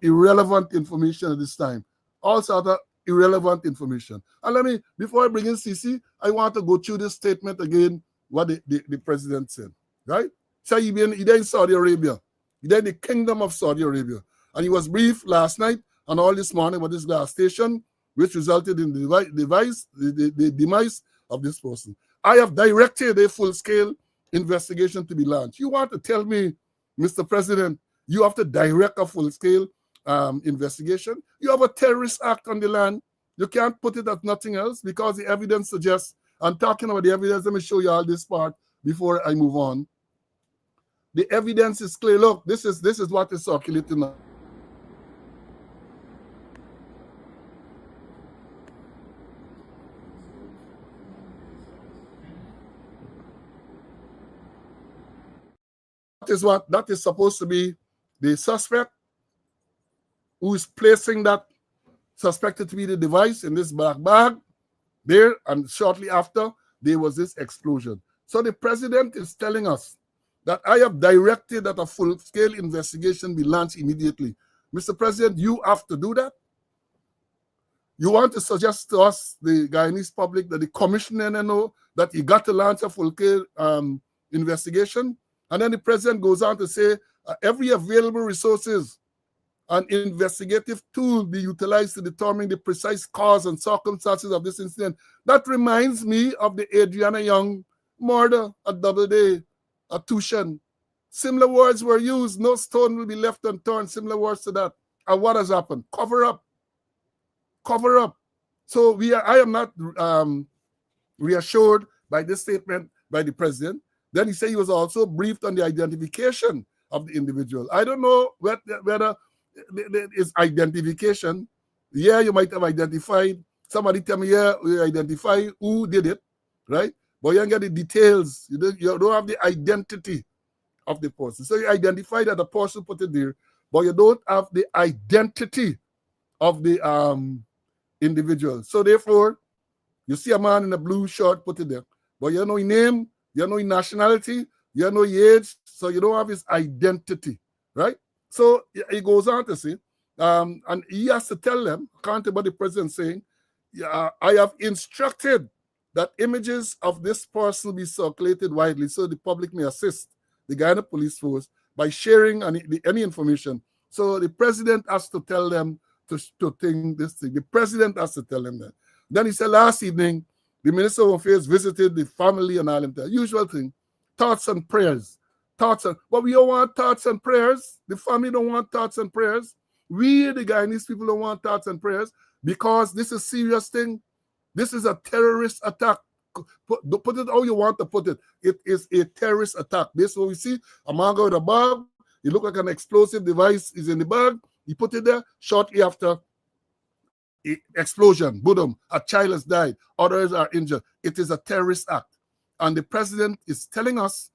irrelevant information at this time. All sort of irrelevant information. And let me, before I bring in CC, I want to go through this statement again, what the president said, right? So he's in Saudi Arabia. He's in the Kingdom of Saudi Arabia. And he was briefed last night and all this morning with this gas station, which resulted in the demise of this person. I have directed a full-scale investigation to be launched. You want to tell me, Mr. President, you have to direct a full-scale investigation? You have a terrorist act on the land. You can't put it as nothing else because the evidence suggests, I'm talking about the evidence, let me show you all this part before I move on. The evidence is clear. Look, this is what is circulating now. That is supposed to be the suspect who is placing that suspected to be the device in this black bag there, and shortly after, there was this explosion. So the president is telling us that I have directed that a full-scale investigation be launched immediately. Mr. President, you have to do that. You want to suggest to us, the Guyanese public, that the commissioner know that he got to launch a full-scale investigation? And then the president goes on to say, every available resources and investigative tool be utilized to determine the precise cause and circumstances of this incident. That reminds me of the Adriana Young murder at Doubleday, at Tushan. Similar words were used. No stone will be left unturned. Similar words to that. And what has happened? Cover up. Cover up. So I am not reassured by this statement by the president. Then he said he was also briefed on the identification of the individual. I don't know whether is identification. Yeah, you might have identified. Somebody tell me, yeah, we identify who did it, right? But you don't get the details. You don't have the identity of the person. So you identify that the person put it there, but you don't have the identity of the individual. So therefore, you see a man in a blue shirt put it there, but you don't know his name, you don't know his nationality, you don't know his age, so you don't have his identity, right? So he goes on to say, and he has to tell them, according to what the president saying, I have instructed that images of this person be circulated widely so the public may assist the Guyana police force by sharing any information. So the president has to tell them to think this thing. The president has to tell them that. Then he said last evening, the Minister of Affairs visited the family and all that. Usual thing, thoughts and prayers. But we don't want thoughts and prayers. The family don't want thoughts and prayers. We, the Guyanese people, don't want thoughts and prayers because this is a serious thing. This is a terrorist attack. Put it how you want to put it. It is a terrorist attack. This is what we see. A man go with a bag. It look like an explosive device is in the bag. He put it there. Shortly after, explosion. Boom. A child has died. Others are injured. It is a terrorist act. And the president is telling us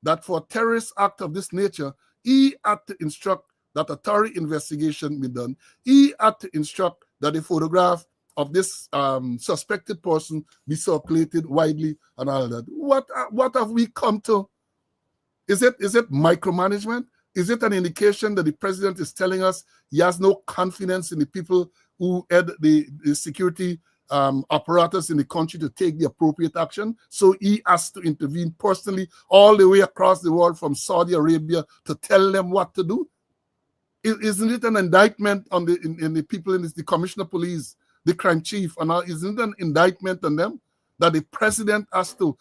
that for a terrorist act of this nature, he had to instruct that a thorough investigation be done. He had to instruct that a photograph of this suspected person be circulated widely and all of that. What have we come to? Is it micromanagement? Is it an indication that the president is telling us he has no confidence in the people who head the security apparatus in the country to take the appropriate action? So he has to intervene personally all the way across the world from Saudi Arabia to tell them what to do? Isn't it an indictment on the people in the commissioner of police, the crime chief, and all? Isn't it an indictment on them that the president has to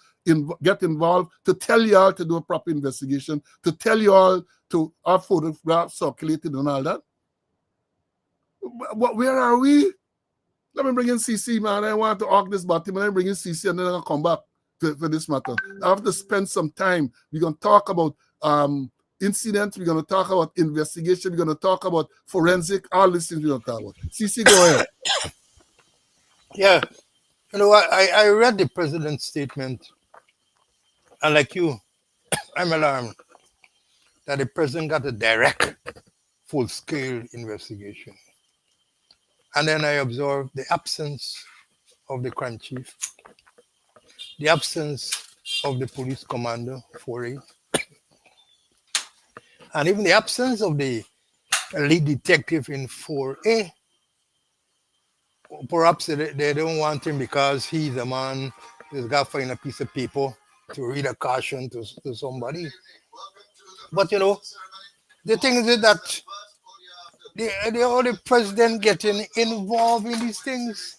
get involved to tell you all to do a proper investigation, to tell you all to have photographs circulated and all that? Where are we? Let me bring in CC, man. I want to argue this about him, and then bring in CC, and then I'll come back for this matter. I have to spend some time. We're going to talk about incidents. We're going to talk about investigation. We're going to talk about forensic. All these things we're going to talk about. CC, go ahead. Yeah. You know, I read the president's statement, and like you, I'm alarmed that the president got a direct, full-scale investigation. And then I observed the absence of the crime chief, the absence of the police commander, 4A, and even the absence of the lead detective in 4A. Perhaps they don't want him because he's a man who's got to find a piece of paper to read a caution to somebody. But, you know, the thing is that the only president getting involved in these things.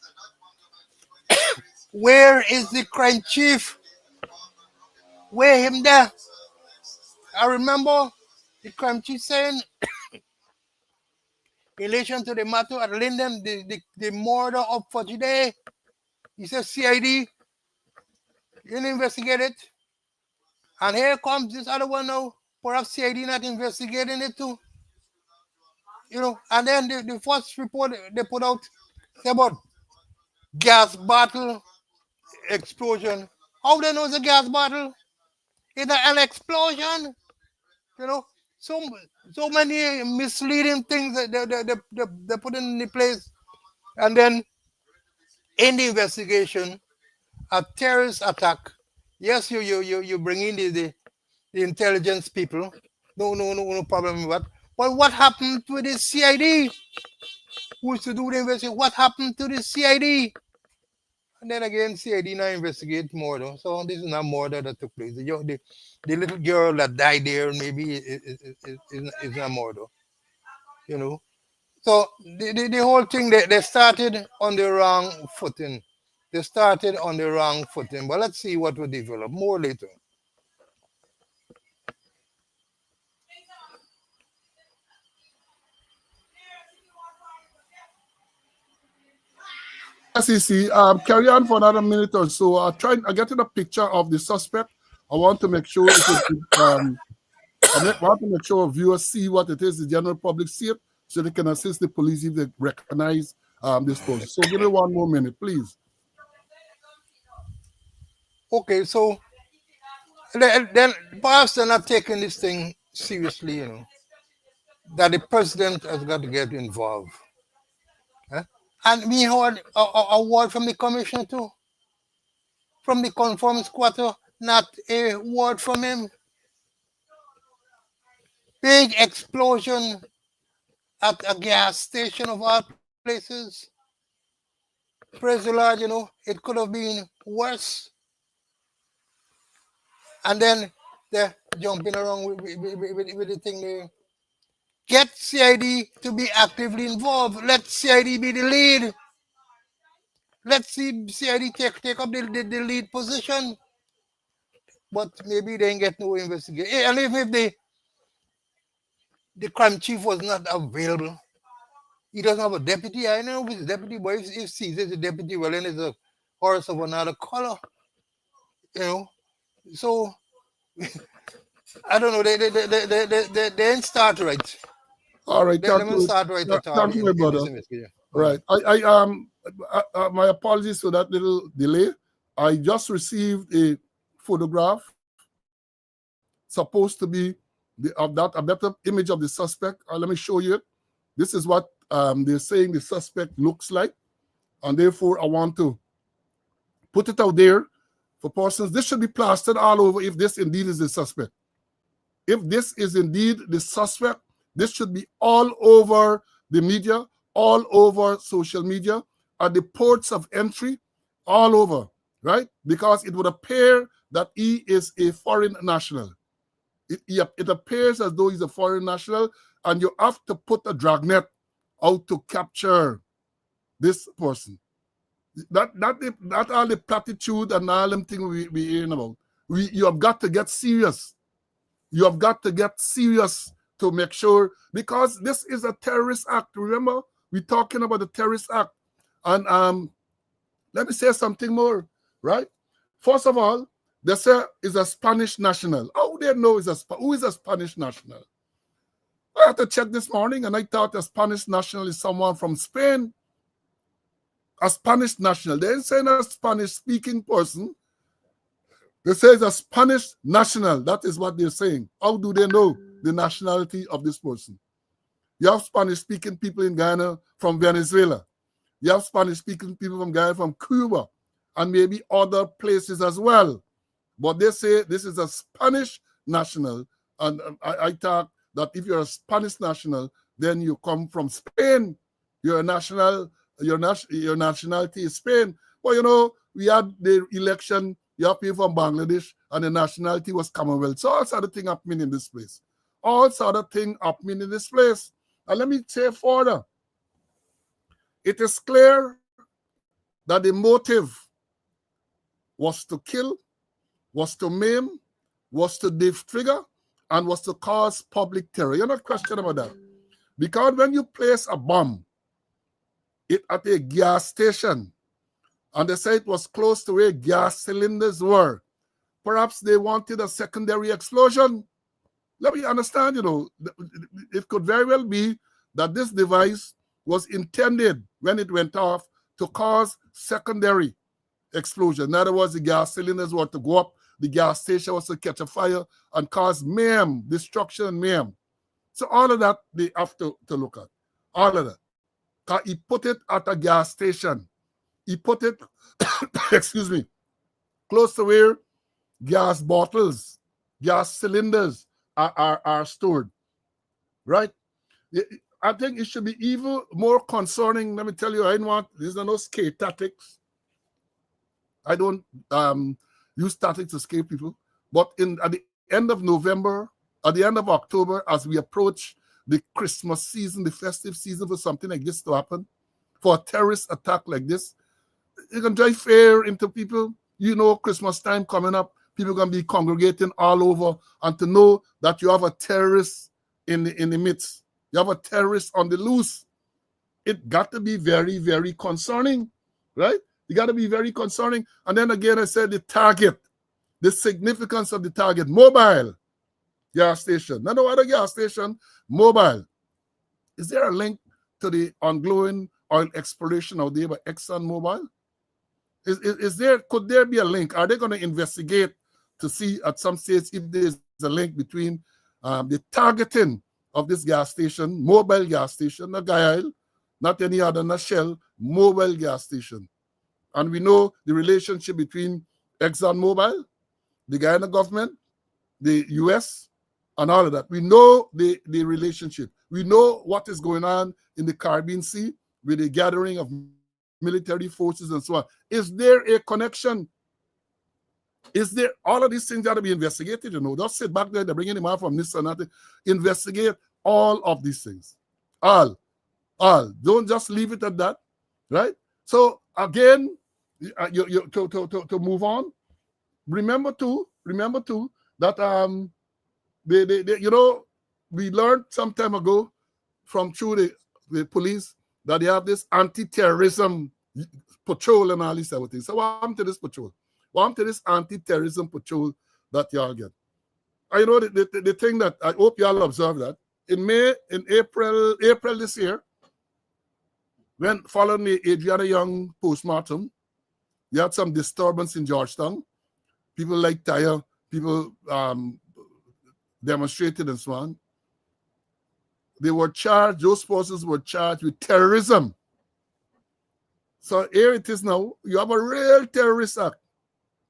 Where is the crime chief? Where him there? I remember the crime chief saying, in relation to the matter at Linden, the murder of Fajide, he said CID, didn't investigate it. And here comes this other one now, perhaps CID not investigating it too. You know, and then the first report they put out about gas bottle explosion. How they know it's a gas bottle? It's an explosion. You know, so many misleading things that they put in the place. And then in the investigation, a terrorist attack. Yes, you bring in the intelligence people. No problem with that. But what happened to the CID? Who is to do the investigation? What happened to the CID? And then again, CID now investigate murder. So this is not murder that took place. The little girl that died there maybe is not murder. You know. So the whole thing they started on the wrong footing. They started on the wrong footing. But let's see what will develop more later. Yes, see, carry on for another minute or so. I getting a picture of the suspect. I want to make sure it is, want to make sure viewers see what it is, the general public see it, so they can assist the police if they recognize this person. So give me one more minute, please. Okay, so then perhaps they're not taking this thing seriously, you know, that the president has got to get involved. Huh? And we heard a word from the commissioner too, from the conformance quarter, not a word from him. Big explosion at a gas station of all places. Praise the Lord, you know, it could have been worse. And then they're jumping around with the thing there. Get CID to be actively involved. Let CID be the lead. Let CID take up the lead position. But maybe they ain't get no investigation. And if the crime chief was not available, he doesn't have a deputy. I know if it's deputy, but if Caesar is a deputy, well, then it's a horse of another color. You know. So I don't know. They ain't start right. All right, They didn't start right at all thank you, my in this brother. investigation. Right. My apologies for that little delay. I just received a photograph supposed to be a better image of the suspect. Let me show you it. This is what they're saying the suspect looks like, and therefore I want to put it out there for persons. This should be plastered all over if this indeed is the suspect. If this is indeed the suspect, this should be all over the media, all over social media, at the ports of entry, all over, right? Because it would appear that he is a foreign national. It appears as though he's a foreign national, and you have to put a dragnet out to capture this person. Not all the platitude and all them things we hearing about. You have got to get serious. You have got to get serious to make sure, because this is a terrorist act. Remember, we're talking about the terrorist act. And let me say something more, right? First of all, they say is a Spanish national. How they know who is a Spanish national? I had to check this morning, and I thought a Spanish national is someone from Spain. A Spanish national. They ain't saying a Spanish-speaking person. They say it's a Spanish national. That is what they're saying. How do they know the nationality of this person? You have Spanish-speaking people in Ghana from Venezuela. You have Spanish-speaking people from Ghana from Cuba, and maybe other places as well. But they say this is a Spanish national, and I thought that if you're a Spanish national, then you come from Spain. You're a national. Your nationality is Spain. Well, you know, we had the election. You have people from Bangladesh, and the nationality was Commonwealth. So all sort of thing happening in this place. All sort of thing happening in this place. And let me say further, it is clear that the motive was to kill, was to maim, was to trigger, and was to cause public terror. You're not questioning about that. Because when you place a bomb at a gas station, and they say it was close to where gas cylinders were, perhaps they wanted a secondary explosion. Let me understand, you know, it could very well be that this device was intended, when it went off, to cause secondary explosion. In other words, the gas cylinders were to go up, the gas station was to catch a fire and cause mayhem, destruction and mayhem. So all of that they have to look at. All of that. 'Cause he put it at a gas station. He put it, excuse me, close to where gas bottles, gas cylinders are stored, right? I think it should be even more concerning. Let me tell you, I don't want, these are no scare tactics. I don't use tactics to scare people. But at the end of November, at the end of October, as we approach the Christmas season, the festive season, for something like this to happen, for a terrorist attack like this, you can drive fear into people. You know, Christmas time coming up, people are going to be congregating all over, and to know that you have a terrorist in the midst, you have a terrorist on the loose, it got to be very, very concerning, right? You got to be very concerning. And then again, I said the target, the significance of the target, mobile gas station. Not no other gas station, mobile. Is there a link to the ongoing oil exploration out there by ExxonMobil? Could there be a link? Are they going to investigate to see at some stage if there's a link between the targeting of this gas station, mobile gas station, not Gaia, not any other, not Shell, mobile gas station. And we know the relationship between ExxonMobil, the Guyana government, the US, and all of that. We know the relationship. We know what is going on in the Caribbean Sea with the gathering of military forces and so on. Is there a connection? Is there, all of these things got to be investigated, you know. Don't sit back there, they're bringing him out from this and that. Investigate all of these things. All. Don't just leave it at that, right? So again, to move on, remember too that you know, we learned some time ago from through the police that they have this anti-terrorism patrol and all these type of things. So what happened to this patrol? What happened to this anti-terrorism patrol that y'all get? I know the thing that I hope y'all observe that in April this year, when following the Adriana Young postmortem, you had some disturbance in Georgetown. People like Tyre, people demonstrated and so on. They were charged, those forces were charged with terrorism. So here it is now. You have a real terrorist act,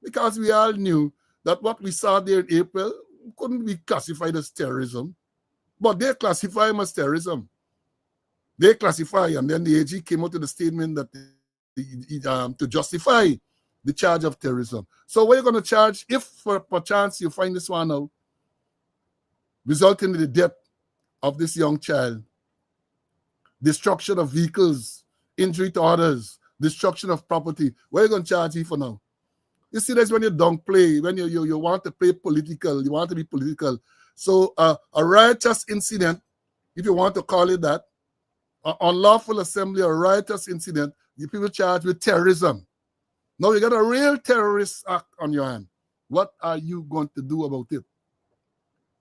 because we all knew that what we saw there in April couldn't be classified as terrorism, but they classify them as terrorism. They classify, and then the AG came out with a statement that to justify the charge of terrorism. So what are you going to charge if, for chance, you find this one out, resulting in the death of this young child, destruction of vehicles, injury to others, destruction of property? What are you going to charge you for now? You see, that's when you don't play, when you want to play political, you want to be political. So a riotous incident, if you want to call it that, unlawful assembly or riotous incident, you people charged with terrorism. Now you got a real terrorist act on your hand. What are you going to do about it?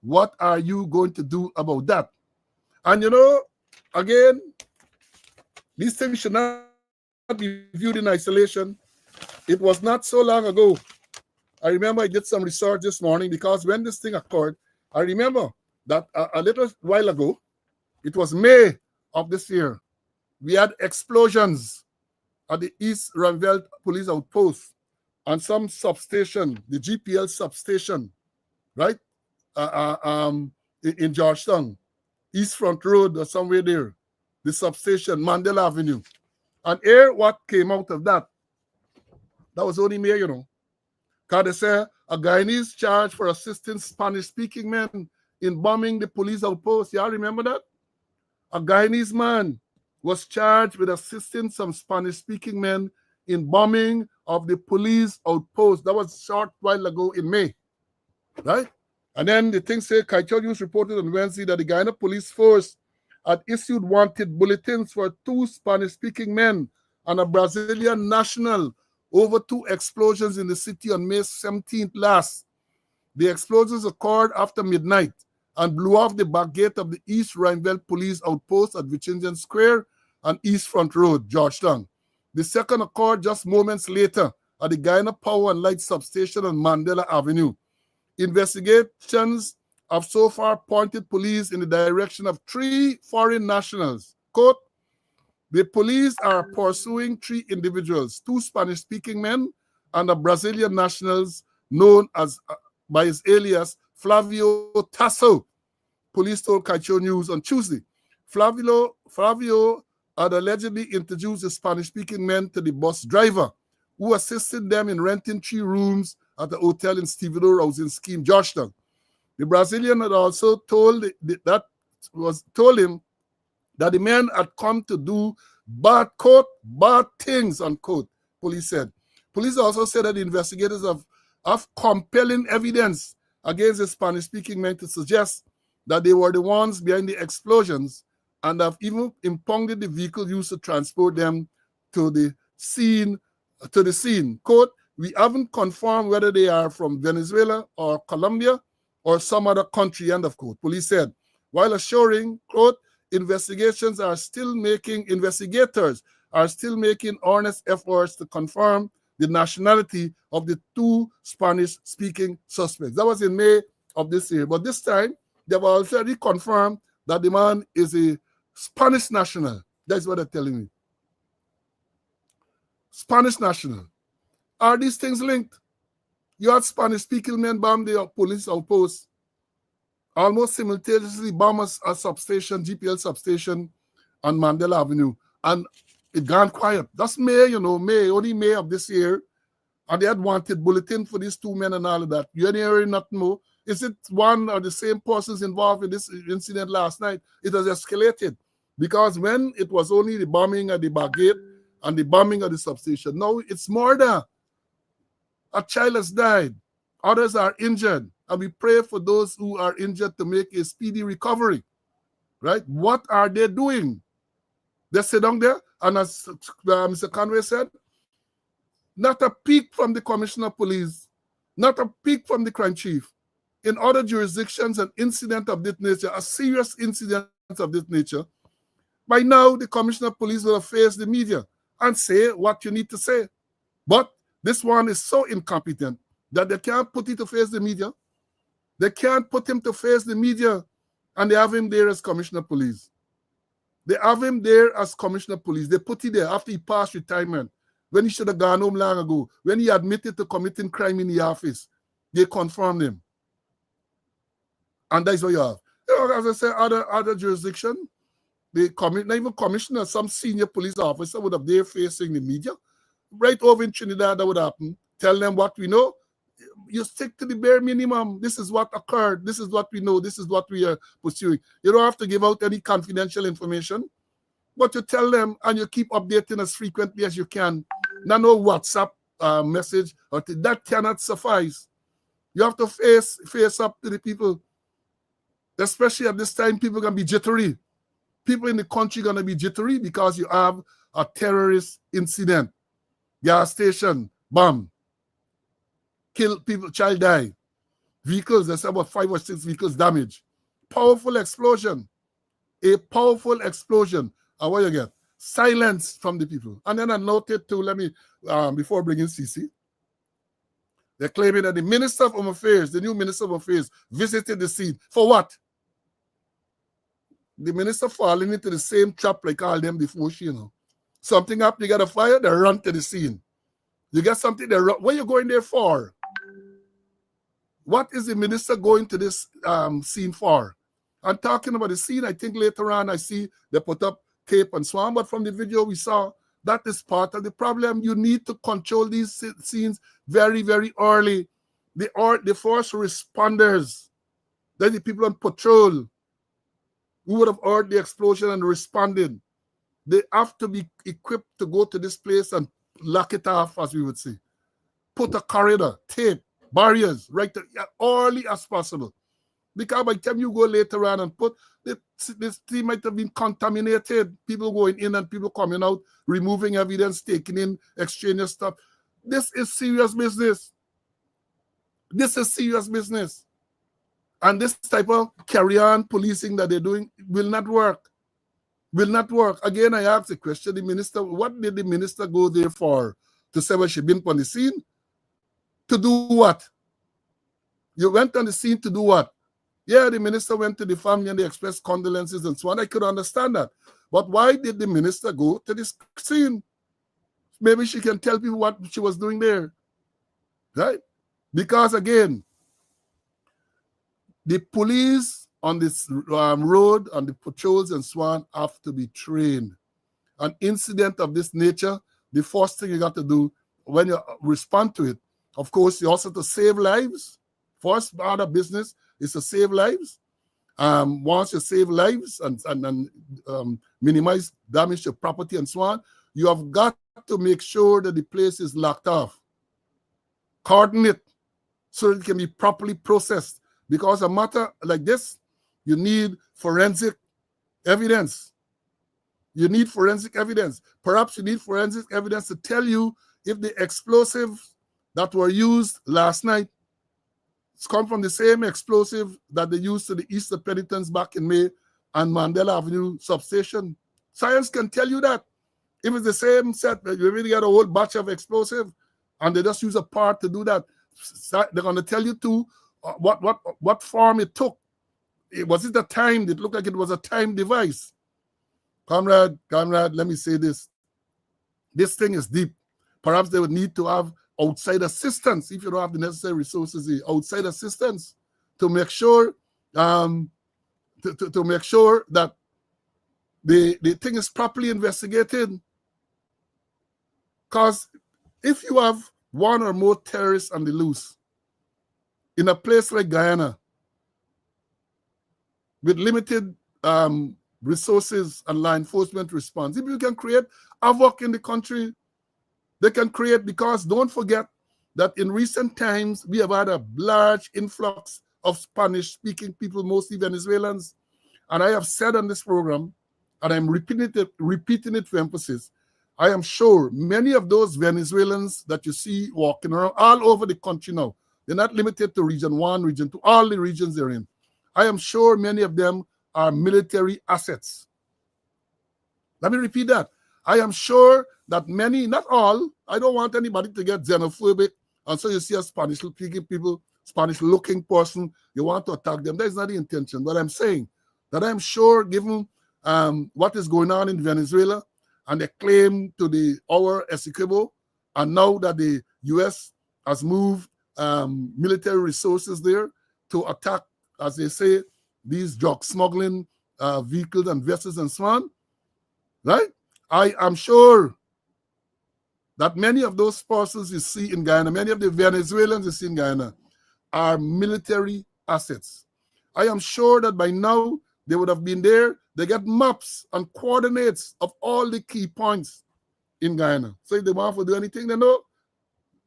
What are you going to do about that? And you know, again, these things should not be viewed in isolation. It was not so long ago. I remember I did some research this morning, because when this thing occurred, I remember that a little while ago, it was May of this year, we had explosions at the East Ranville Police Outpost and some substation, the GPL substation, right? In Georgetown, East Front Road or somewhere there, the substation, Mandela Avenue. And here, what came out of that? That was only May, you know. Because they say a Guyanese charged for assisting Spanish-speaking men in bombing the police outpost. Y'all remember that? A Guyanese man was charged with assisting some Spanish-speaking men in bombing of the police outpost. That was a short while ago in May, right? And then the thing say, Kaichou News reported on Wednesday that the Guyana Police Force had issued wanted bulletins for 2 Spanish-speaking men and a Brazilian national over 2 explosions in the city on May 17th last. The explosions occurred after midnight and blew off the back gate of the East Ranville Police Outpost at Virginia Square and East Front Road, Georgetown. The second occurred just moments later at the Guyana Power and Light Substation on Mandela Avenue. Investigations have so far pointed police in the direction of 3 foreign nationals, quote, The police are pursuing 3 individuals, 2 Spanish-speaking men and a Brazilian nationals known as by his alias Flavio Tasso. Police told Caicho News on Tuesday. Flavio had allegedly introduced the Spanish-speaking men to the bus driver, who assisted them in renting 3 rooms at a hotel in Stevedore Housing Scheme, Georgetown. The Brazilian had also told him that the men had come to do bad things, unquote, police said. Police also said that the investigators have compelling evidence against the Spanish-speaking men to suggest that they were the ones behind the explosions and have even impounded the vehicle used to transport them to the scene. Quote, we haven't confirmed whether they are from Venezuela or Colombia or some other country, end of quote. Police said, while assuring, quote, investigators are still making earnest efforts to confirm the nationality of the 2 Spanish-speaking suspects. That was in May of this year. But this time, they've already confirmed that the man is a Spanish national. That's what they're telling me. Spanish national. Are these things linked? You had Spanish-speaking men bomb the police outpost, almost simultaneously bomb a substation, GPL substation on Mandela Avenue, and it gone quiet. That's May, only May of this year, and they had wanted bulletin for these 2 men and all of that. You ain't hearing nothing more. Is it one or the same persons involved in this incident last night? It has escalated because when it was only the bombing at the Baguette and the bombing of the substation, now it's murder. A child has died. Others are injured. And we pray for those who are injured to make a speedy recovery. Right? What are they doing? They sit down there, and as Mr. Conway said, not a peep from the Commissioner of Police, not a peep from the crime chief. In other jurisdictions, an incident of this nature, a serious incident of this nature, by now the Commissioner of Police will have faced the media and say what you need to say. But this one is so incompetent that they can't put it to face the media. They can't put him to face the media, and they have him there as Commissioner of Police. They have him there as Commissioner of Police. They put him there after he passed retirement, when he should have gone home long ago, when he admitted to committing crime in the office. They confirmed him. And that's what you have. As I said, other jurisdiction, not even commissioner, some senior police officer would have there facing the media. Right over in Trinidad, that would happen. Tell them what we know. You stick to the bare minimum. This is what occurred. This is what we know. This is what we are pursuing. You don't have to give out any confidential information, but you tell them and you keep updating as frequently as you can. Not no WhatsApp message, or that cannot suffice. You have to face up to the people. Especially at this time, people are going to be jittery. People in the country are going to be jittery because you have a terrorist incident. Gas station, bomb. Kill people, child die. Vehicles, there's about 5 or 6 vehicles damaged. Powerful explosion. A powerful explosion. And what you get? Silence from the people. And then I noted too, let me, before bringing CC, they're claiming that the Minister of Home Affairs, the new Minister of Home Affairs, visited the scene. For what? The minister falling into the same trap like all them before she, Something up, you got a fire, they run to the scene. You got something, they run. What are you going there for? What is the minister going to this scene for? I'm talking about the scene. I think later on I see they put up tape and so on, but from the video we saw, that is part of the problem. You need to control these scenes very, very early. The first responders, then the people on patrol who would have heard the explosion and responded. They have to be equipped to go to this place and lock it off, as we would say. Put a corridor, tape, barriers, right there, early as possible. Because by the time you go later on and put, this team might have been contaminated. People going in and people coming out, removing evidence, taking in extraneous stuff. This is serious business. This is serious business. And this type of carry-on policing that they're doing will not work. Will not work. Again, I ask the question, the minister, what did the minister go there for? To say when she been on the scene? To do what? You went on the scene to do what? Yeah, the minister went to the family and they expressed condolences and so on. I could understand that. But why did the minister go to this scene? Maybe she can tell people what she was doing there, right? Because again, the police on this road, on the patrols and so on, have to be trained. An incident of this nature, the first thing you got to do when you respond to it, of course, you also have to save lives. First part of business is to save lives. Once you save lives and minimize damage to property and so on, you have got to make sure that the place is locked off. Cordon it so it can be properly processed. Because a matter like this, you need forensic evidence. You need forensic evidence. Perhaps you need forensic evidence to tell you if the explosives that were used last night come from the same explosive that they used to the Easter penitents back in May and Mandela Avenue substation. Science can tell you that. If it's the same set, you really get a whole batch of explosive and they just use a part to do that. They're going to tell you too what form it took. Was it a timed? It looked like it was a timed device. Comrade, let me say this. This thing is deep. Perhaps they would need to have outside assistance if you don't have the necessary resources. Outside assistance to make sure to make sure that the thing is properly investigated. Because if you have one or more terrorists on the loose in a place like Guyana with limited resources and law enforcement response, if you can create havoc in the country, they can create, because don't forget that in recent times, we have had a large influx of Spanish-speaking people, mostly Venezuelans. And I have said on this program, and I'm repeating it for emphasis, I am sure many of those Venezuelans that you see walking around all over the country now, they're not limited to region 1, region 2, all the regions they're in. I am sure many of them are military assets. Let me repeat that. I am sure that many, not all, I don't want anybody to get xenophobic, and so you see a Spanish-speaking people, Spanish-looking person, you want to attack them. That is not the intention. But I'm saying that I'm sure, given what is going on in Venezuela, and the claim to our Essequibo, and now that the U.S. has moved military resources there to attack, as they say, these drug smuggling vehicles and vessels and so on, right? I am sure that many of those persons you see in Guyana, many of the Venezuelans you see in Guyana, are military assets. I am sure that by now they would have been there. They get maps and coordinates of all the key points in Guyana. So if they want to do anything, they know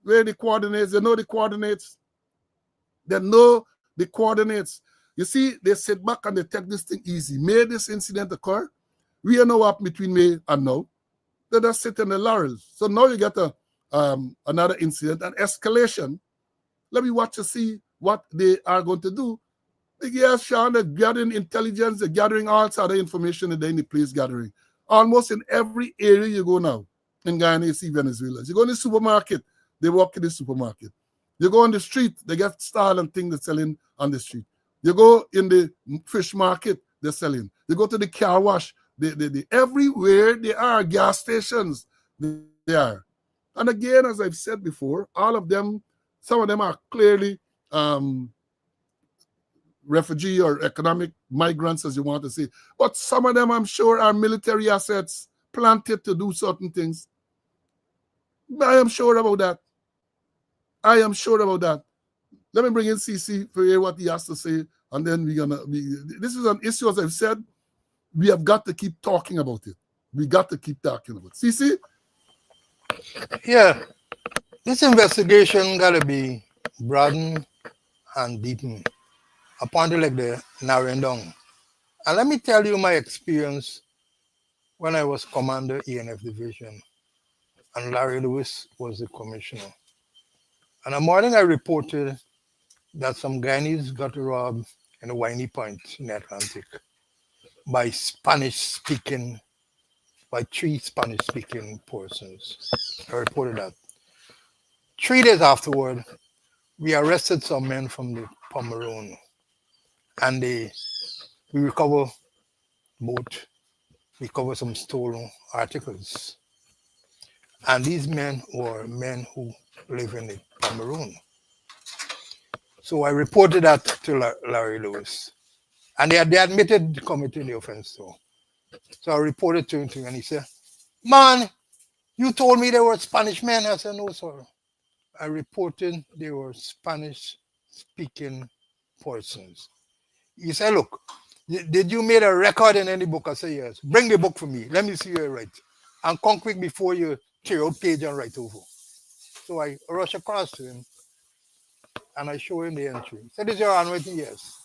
where the coordinates, they know the coordinates. They know the coordinates. You see, they sit back and they take this thing easy. May this incident occur? We are now up between May and now. They just sit in the laurels. So now you get another incident, an escalation. Let me watch to see what they are going to do. Yes, Sean, they're gathering intelligence, they're gathering all sort of information in the place gathering. Almost in every area you go now in Guyana, you see Venezuelans. You go in the supermarket, they walk in the supermarket. You go on the street, they get style and things they're selling on the street. You go in the fish market, they're selling. You go to the car wash, everywhere there are gas stations, they are. And again, as I've said before, all of them, some of them are clearly refugee or economic migrants, as you want to say. But some of them, I'm sure, are military assets planted to do certain things. I am sure about that. I am sure about that. Let me bring in CC for hear what he has to say, and then we're gonna this is an issue, as I've said, we have got to keep talking about it. We got to keep talking about it. CC? Yeah, this investigation got to be broadened and deepened upon the like the narrowing down. And let me tell you my experience when I was Commander ENF Division and Larry Lewis was the commissioner. And a morning I reported that some Guyanese got robbed in a Winey Point in the Atlantic by three Spanish-speaking persons. I reported that. 3 days afterward, we arrested some men from the Pomeroon, and we recovered boat recover some stolen articles. And these men were men who live in the Cameroon. So I reported that to Larry Lewis. And they admitted committing the offense too. So I reported to him, and he said, "Man, you told me they were Spanish men." I said, "No, sir. I reported they were Spanish speaking persons." He said, "Look, did you make a record in any book?" I said, "Yes." "Bring the book for me. Let me see you write. And come quick before you tear out page and write over." So I rush across to him and I show him the entry. He said, "This is your handwriting?" "Yes."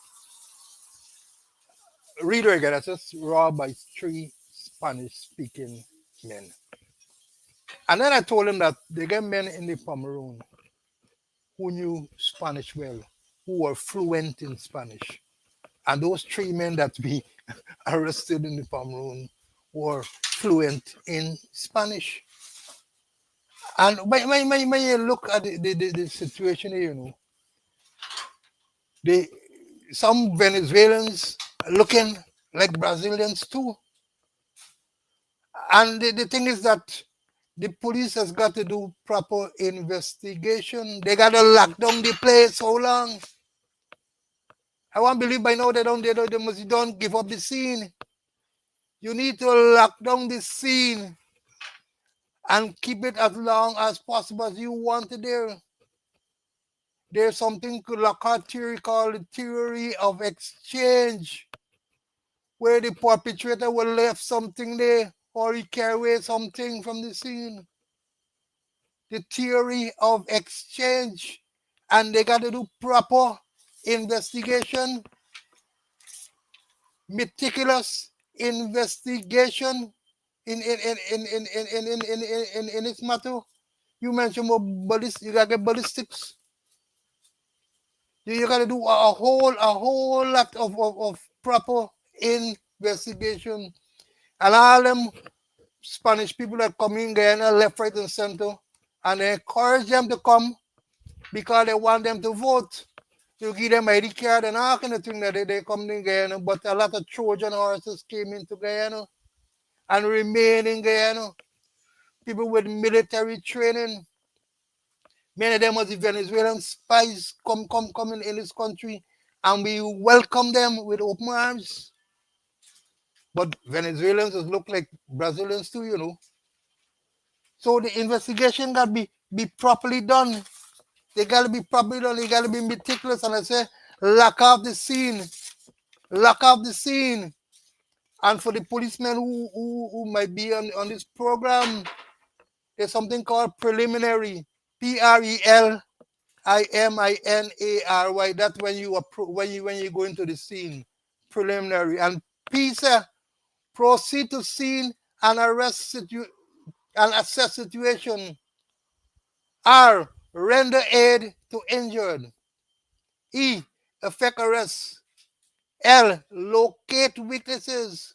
"Read it again." I said, "Robbed by 3 Spanish speaking men." And then I told him that they get men in the Cameroon who knew Spanish well, who were fluent in Spanish. And those 3 men that we arrested in the Cameroon were fluent in Spanish. And when you look at the situation here, you know, some Venezuelans are looking like Brazilians too. And the thing is that the police has got to do proper investigation. They got to lock down the place. How long? I won't believe by now they don't give up the scene. You need to lock down the scene and keep it as long as possible as you want it there. There's something Lockhart theory called the theory of exchange, where the perpetrator will leave something there or he carry away something from the scene. The theory of exchange. And they got to do proper investigation, meticulous investigation in this matter. You mentioned about you gotta get ballistics. You gotta do a whole lot of proper investigation. And all them Spanish people that come in Guyana, left, right, and center, and they encourage them to come because they want them to vote. You give them ID card and all kind of thing that they come in Guyana. But a lot of Trojan horses came into Guyana and remain in Guyana. People with military training. Many of them was the Venezuelan spies coming in this country, and we welcome them with open arms. But Venezuelans look like Brazilians too, you know. So the investigation got to be properly done. They got to be properly done. They got to be meticulous. And I say, lock up the scene. Lock up the scene. And for the policemen who might be on this program, there's something called preliminary. PRELIMINARY. That's when you go into the scene. Preliminary. And PISA, proceed to scene and assess situation. R, render aid to injured. E, effect arrest. L, locate witnesses.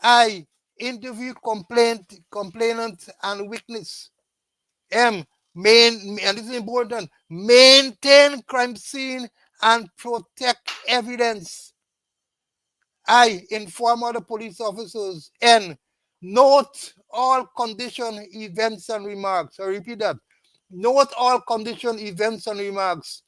I, interview complainant and witness. M, and this is important, maintain crime scene and protect evidence. I, inform other police officers. N, note all condition, events, and remarks. I repeat that. Note all condition, events, and remarks.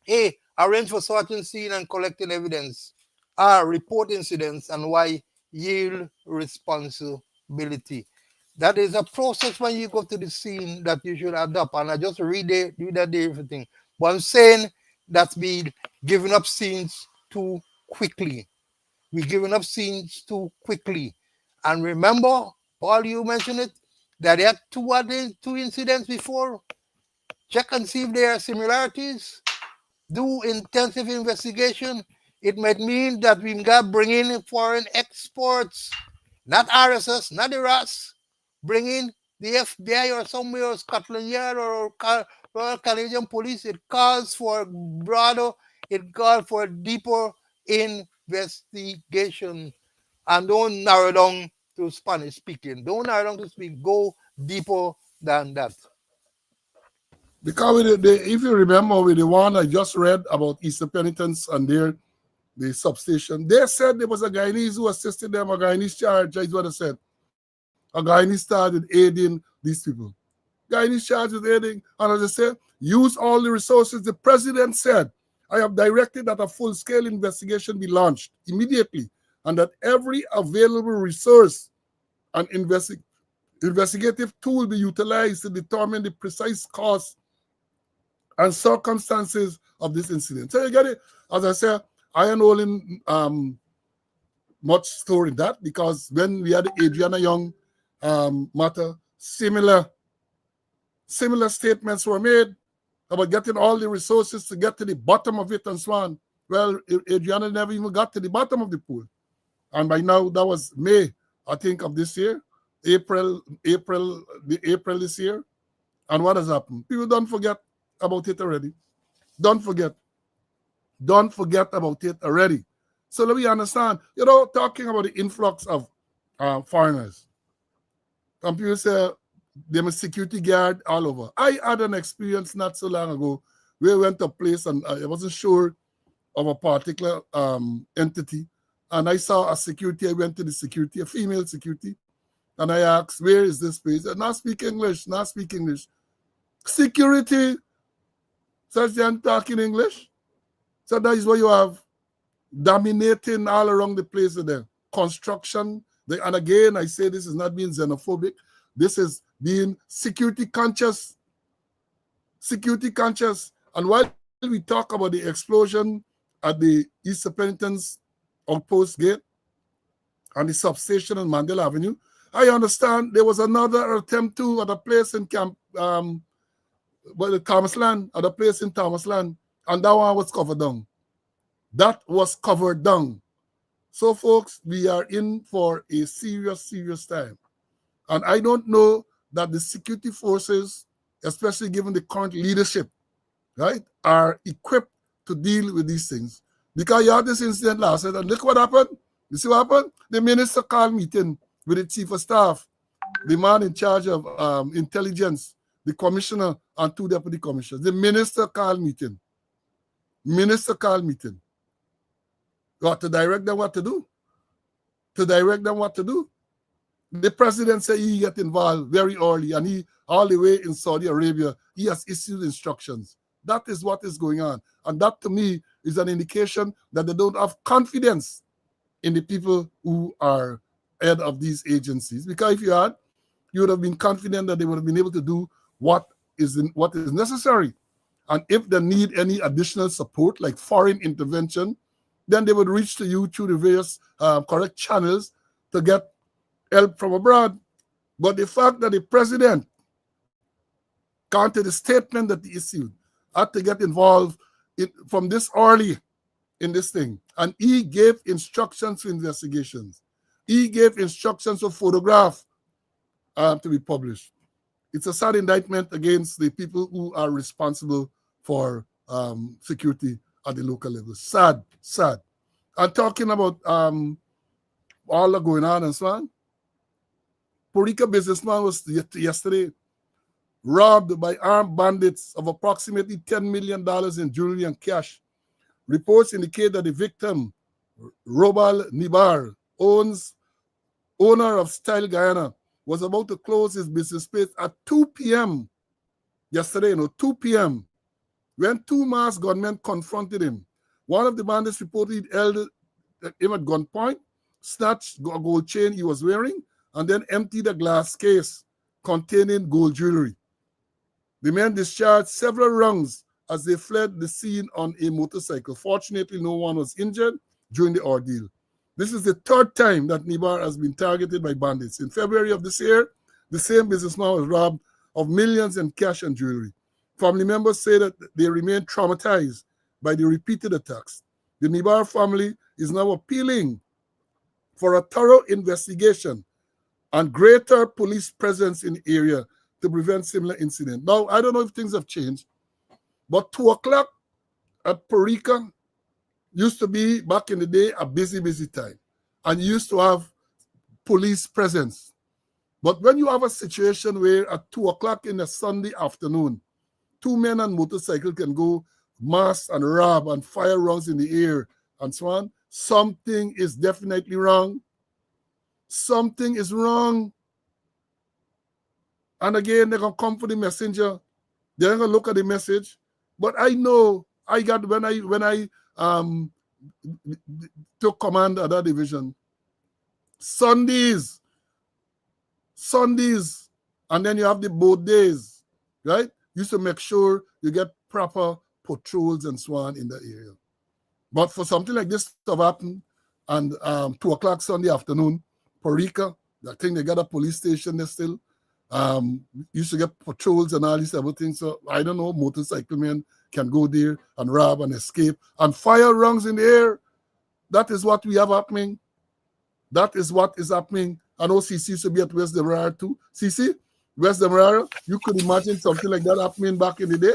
A, arrange for sorting scene and collecting evidence. R, report incidents. And Y, yield responsibility. That is a process when you go to the scene that you should adopt. And I just do that everything. But I'm saying that's been giving up scenes too quickly. We're giving up scenes too quickly. And remember, Paul, you mentioned it, that there are two incidents before. Check and see if there are similarities. Do intensive investigation. It might mean that we got to bring in foreign exports, not RSS, not the RAS. Bring in the FBI or somewhere, or Scotland Yard or Royal Canadian Police. It calls for broader, it calls for deeper investigation. And don't narrow down to Spanish speaking. Don't narrow down to speak. Go deeper than that. Because if you remember with the one I just read about Easter penitence and their the substation. They said there was a Guyanese who assisted them, a Guyanese charge, is what I said. A Guyanese started aiding these people. Guyanese charged with aiding, and as I said, use all the resources. The president said, I have directed that a full-scale investigation be launched immediately and that every available resource and investigative tool be utilized to determine the precise cause and circumstances of this incident. So you get it? As I said, I am all in much story in that, because when we had the Adriana Young matter, similar statements were made about getting all the resources to get to the bottom of it and so on. Well, Adriana never even got to the bottom of the pool. And by now, that was May, I think, of this year, April this year. And what has happened? People don't forget about it already. Don't forget about it already. So let me understand, talking about the influx of foreigners. Some people say there was security guard all over. I had an experience not so long ago where we went to a place and I wasn't sure of a particular entity. And I saw a security. I went to the security, a female security. And I asked, where is this place? Not speak English. Security. Such them talking English. So that is what you have dominating all around the place of them. Construction. And again, I say this is not being xenophobic. This is being security conscious. And while we talk about the explosion at the East Penitence Outpost Gate and the substation on Mandela Avenue, I understand there was another attempt to at a place in Thomasland, at a place in Thomasland, and that one was covered down. So, folks, we are in for a serious time. And I don't know that the security forces, especially given the current leadership, right, are equipped to deal with these things. Because you had this incident last night, and look what happened. You see what happened? The minister called meeting with the chief of staff, the man in charge of intelligence, the commissioner, and 2 deputy commissioners. The minister called meeting. Got to direct them what to do. The president said he get involved very early, and he, all the way in Saudi Arabia, he has issued instructions. That is what is going on. And that, to me, is an indication that they don't have confidence in the people who are head of these agencies. Because if you had, you would have been confident that they would have been able to do what is necessary. And if they need any additional support, like foreign intervention, then they would reach to you through the various correct channels to get help from abroad. But the fact that the president, counter the statement that he issued, had to get involved from this early in this thing, and he gave instructions for investigations. He gave instructions for photograph to be published. It's a sad indictment against the people who are responsible for security at the local level. Sad. And talking about all that going on and so on, Puerto Rico businessman was yesterday robbed by armed bandits of approximately $10 million in jewelry and cash. Reports indicate that the victim, Robal Nibar, owner of Style Guyana, was about to close his business space at 2 p.m. yesterday, 2 p.m., when 2 masked gunmen confronted him. One of the bandits reportedly held him at gunpoint, snatched a gold chain he was wearing, and then emptied a glass case containing gold jewelry. The men discharged several rounds as they fled the scene on a motorcycle. Fortunately, no one was injured during the ordeal. This is the 3rd time that Nibar has been targeted by bandits. In February of this year, the same businessman was robbed of millions in cash and jewelry. Family members say that they remain traumatized by the repeated attacks. The Nibar family is now appealing for a thorough investigation and greater police presence in the area to prevent similar incidents. Now, I don't know if things have changed, but 2 o'clock at Puerto Rico used to be, back in the day, a busy time. And you used to have police presence. But when you have a situation where at 2 o'clock in a Sunday afternoon, 2 men on motorcycle can go mass and rob and fire rounds in the air and so on, something is definitely wrong. Something is wrong. And again, they're going to come for the messenger. They're going to look at the message. But I know I got, when I took command of that division, Sundays, and then you have the both days, right? You used to make sure you get proper patrols and so on in the area. But for something like this to happen, and 2 o'clock Sunday afternoon, Porica, I think they got a police station there still. Used to get patrols and all these everything. So I don't know, motorcycle men can go there and rob and escape and fire rounds in the air. That is what we have happening. That is what is happening. I know CC used to be at West Demerara too. CC, West Demerara, you could imagine something like that happening back in the day?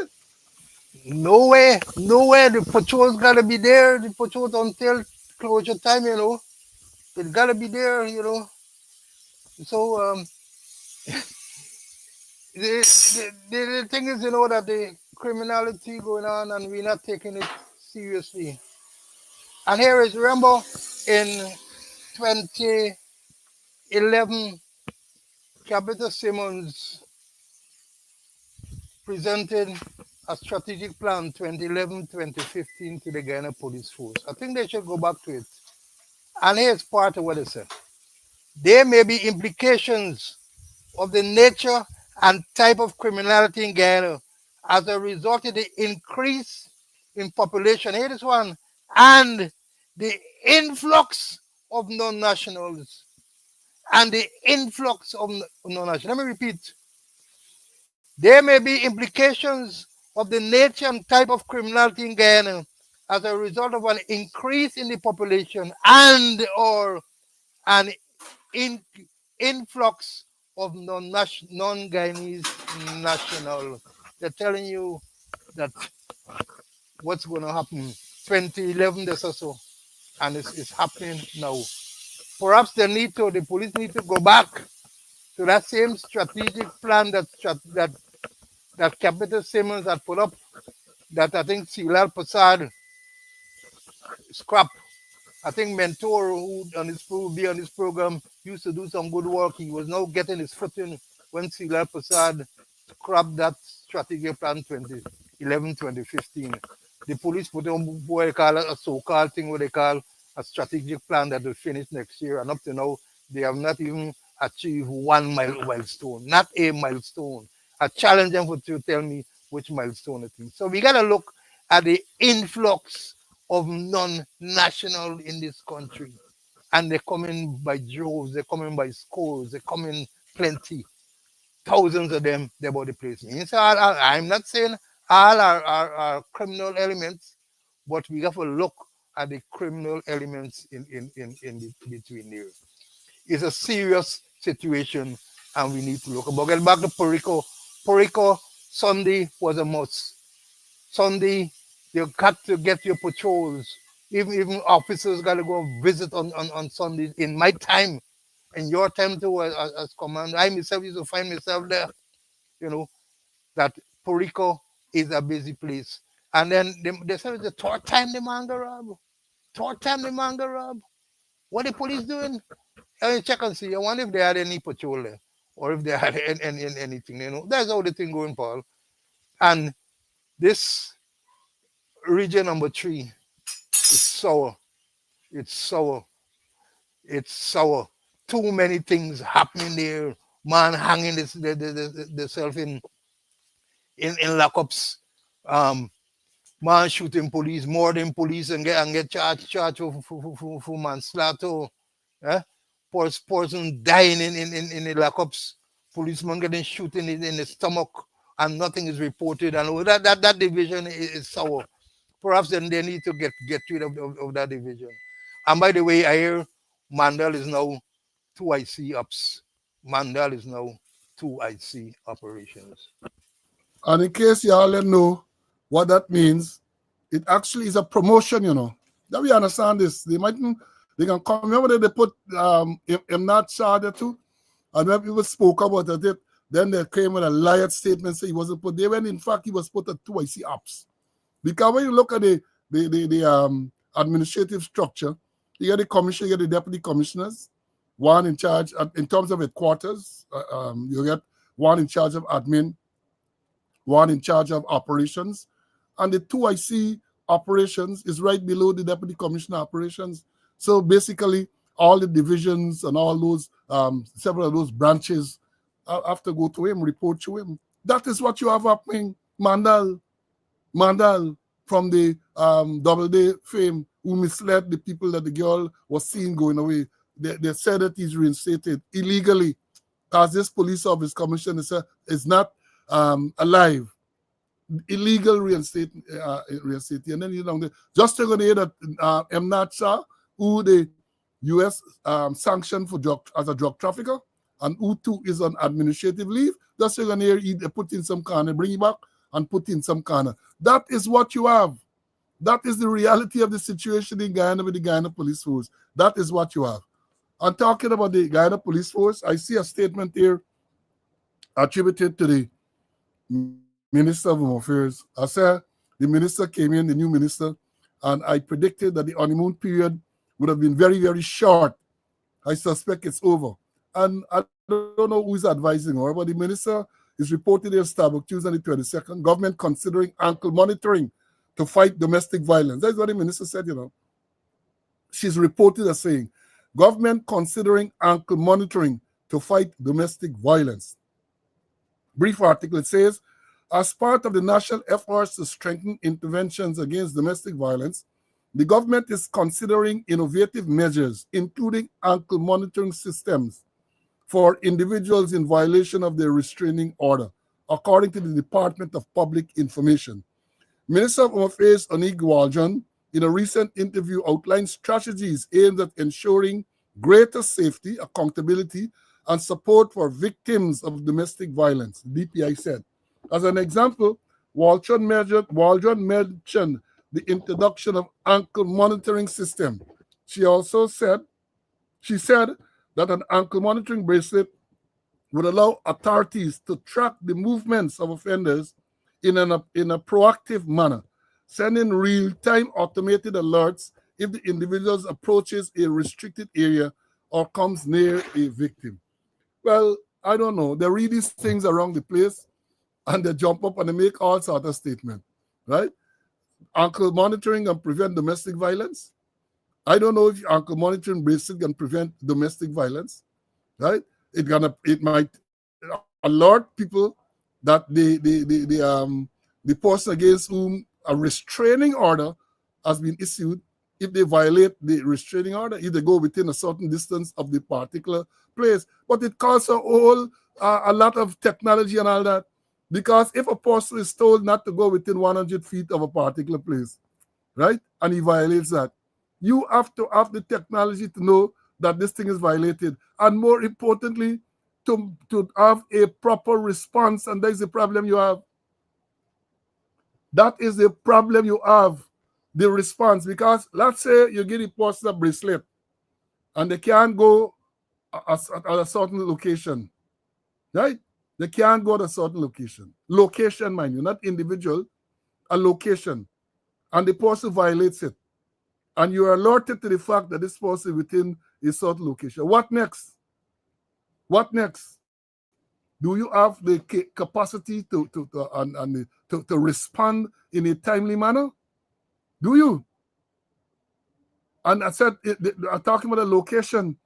No way. The patrols gotta be there. The patrols until closure time, you know. It gotta be there, you know. So the thing is, you know, that the criminality going on and we're not taking it seriously. And here is, remember, in 2011, Captain Simmons presented a strategic plan 2011-2015 to the Ghana Police Force. I think they should go back to it. And here's part of what they said. There may be implications of the nature and type of criminality in Ghana as a result of the increase in population. Here is one. And the influx of non-nationals. And the influx of non-nationals. Let me repeat. There may be implications of the nature and type of criminality in Guyana as a result of an increase in the population and or an influx of non-Guyanese national. They're telling you that what's going to happen 2011 this or so, and it's happening now. Perhaps the police need to go back to that same strategic plan that Captain Simmons had put up, that I think Silal Prasad scrap. I think Mentor, who will be on this program, used to do some good work. He was now getting his footing when Silal Prasad scrapped that strategic plan 2011-2015. The police put on what they call a so-called thing, what they call a strategic plan that will finish next year. And up to now, they have not even achieved one milestone, not a milestone. I challenge them to tell me which milestone it is. So we got to look at the influx of non-national in this country. And they're coming by droves, they're coming by scores, they're coming plenty. Thousands of them, they're about the place. So I'm not saying all are criminal elements, but we have to look at the criminal elements in between there. It's a serious situation, and we need to look. But get back to Perico. Perico, Sunday was a must. Sunday, you got to get your patrols. Even officers got to go visit on Sundays. In my time, in your time too, as commander, I myself used to find myself there. You know, that Perico is a busy place. And then they said it's the third time the man got robbed. Third time the man got robbed. What the police doing? I check and see. I wonder if they had any patrol there, or if they had anything. You know, that's how the thing going, Paul. And this region number 3 is sour. It's sour. It's sour. Too many things happening there. Man hanging themselves in lockups. Man shooting police, more than police, and get charged for manslaughter. Eh? Person dying in the lockups. Policeman getting shooting in the stomach, and nothing is reported. And that division is sour. Perhaps then they need to get rid of that division. And by the way, I hear Mandel is now 2 IC ops. Mandel is now 2 IC operations. And in case you all don't know what that means, it actually is a promotion, you know. That we understand this. They can come. Remember they put him not charged too? And when people spoke about it, then they came with a liar statement saying he wasn't put there, when in fact he was put at 2 IC ops. Because when you look at the administrative structure, you get the commissioner, you get the deputy commissioners, one in charge, in terms of headquarters, you get one in charge of admin, one in charge of operations, and the two I see operations is right below the deputy commissioner operations. So basically, all the divisions and all those, several of those branches have to go to him, report to him. That is what you have happening. Mandal from the Doubleday fame, who misled the people that the girl was seen going away. They said that he's reinstated illegally because this police office commissioner is not alive. Illegal reinstatement. And then, you know, just to go there that Mnat Shah, who the U.S. sanctioned for as a drug trafficker, and who too is on administrative leave, just to go there, he put in some kind of, bring it back and put in some kind of. That is what you have. That is the reality of the situation in Guyana with the Guyana Police Force. That is what you have. I'm talking about the Guyana Police Force. I see a statement here attributed to the Minister of Home Affairs. I said the minister came in, the new minister, and I predicted that the honeymoon period would have been very, very short. I suspect it's over. And I don't know who's advising her, but the minister is reported in Starbucks Tuesday on the 22nd, government considering ankle monitoring to fight domestic violence. That's what the minister said, you know. She's reported as saying, government considering ankle monitoring to fight domestic violence. Brief article, it says, as part of the national efforts to strengthen interventions against domestic violence, the government is considering innovative measures, including ankle monitoring systems for individuals in violation of their restraining order, according to the Department of Public Information. Minister of Home Affairs Onig Waljan, in a recent interview, outlined strategies aimed at ensuring greater safety, accountability, and support for victims of domestic violence, the DPI said. As an example, Waljan mentioned the introduction of ankle monitoring system. She said that an ankle monitoring bracelet would allow authorities to track the movements of offenders in a proactive manner, sending real-time automated alerts if the individual approaches a restricted area or comes near a victim. Well, I don't know. They read these things around the place and they jump up and they make all sorts of statements, right? Ankle monitoring and prevent domestic violence. I don't know if ankle monitoring bracelet can prevent domestic violence, right? It might alert people that the person against whom a restraining order has been issued, if they violate the restraining order, if they go within a certain distance of the particular place. But it costs a lot of technology and all that. Because if a person is told not to go within 100 feet of a particular place, right, and he violates that, you have to have the technology to know that this thing is violated. And more importantly, to have a proper response. And that is the problem you have. That is the problem you have, the response. Because let's say you give the person a bracelet and they can't go at a certain location, right? They can't go to a certain location. Location, mind you, not individual, a location. And the person violates it. And you're alerted to the fact that this person is within a certain location. What next? What next? Do you have the capacity to respond in a timely manner? Do you? And I said, I'm talking about a location,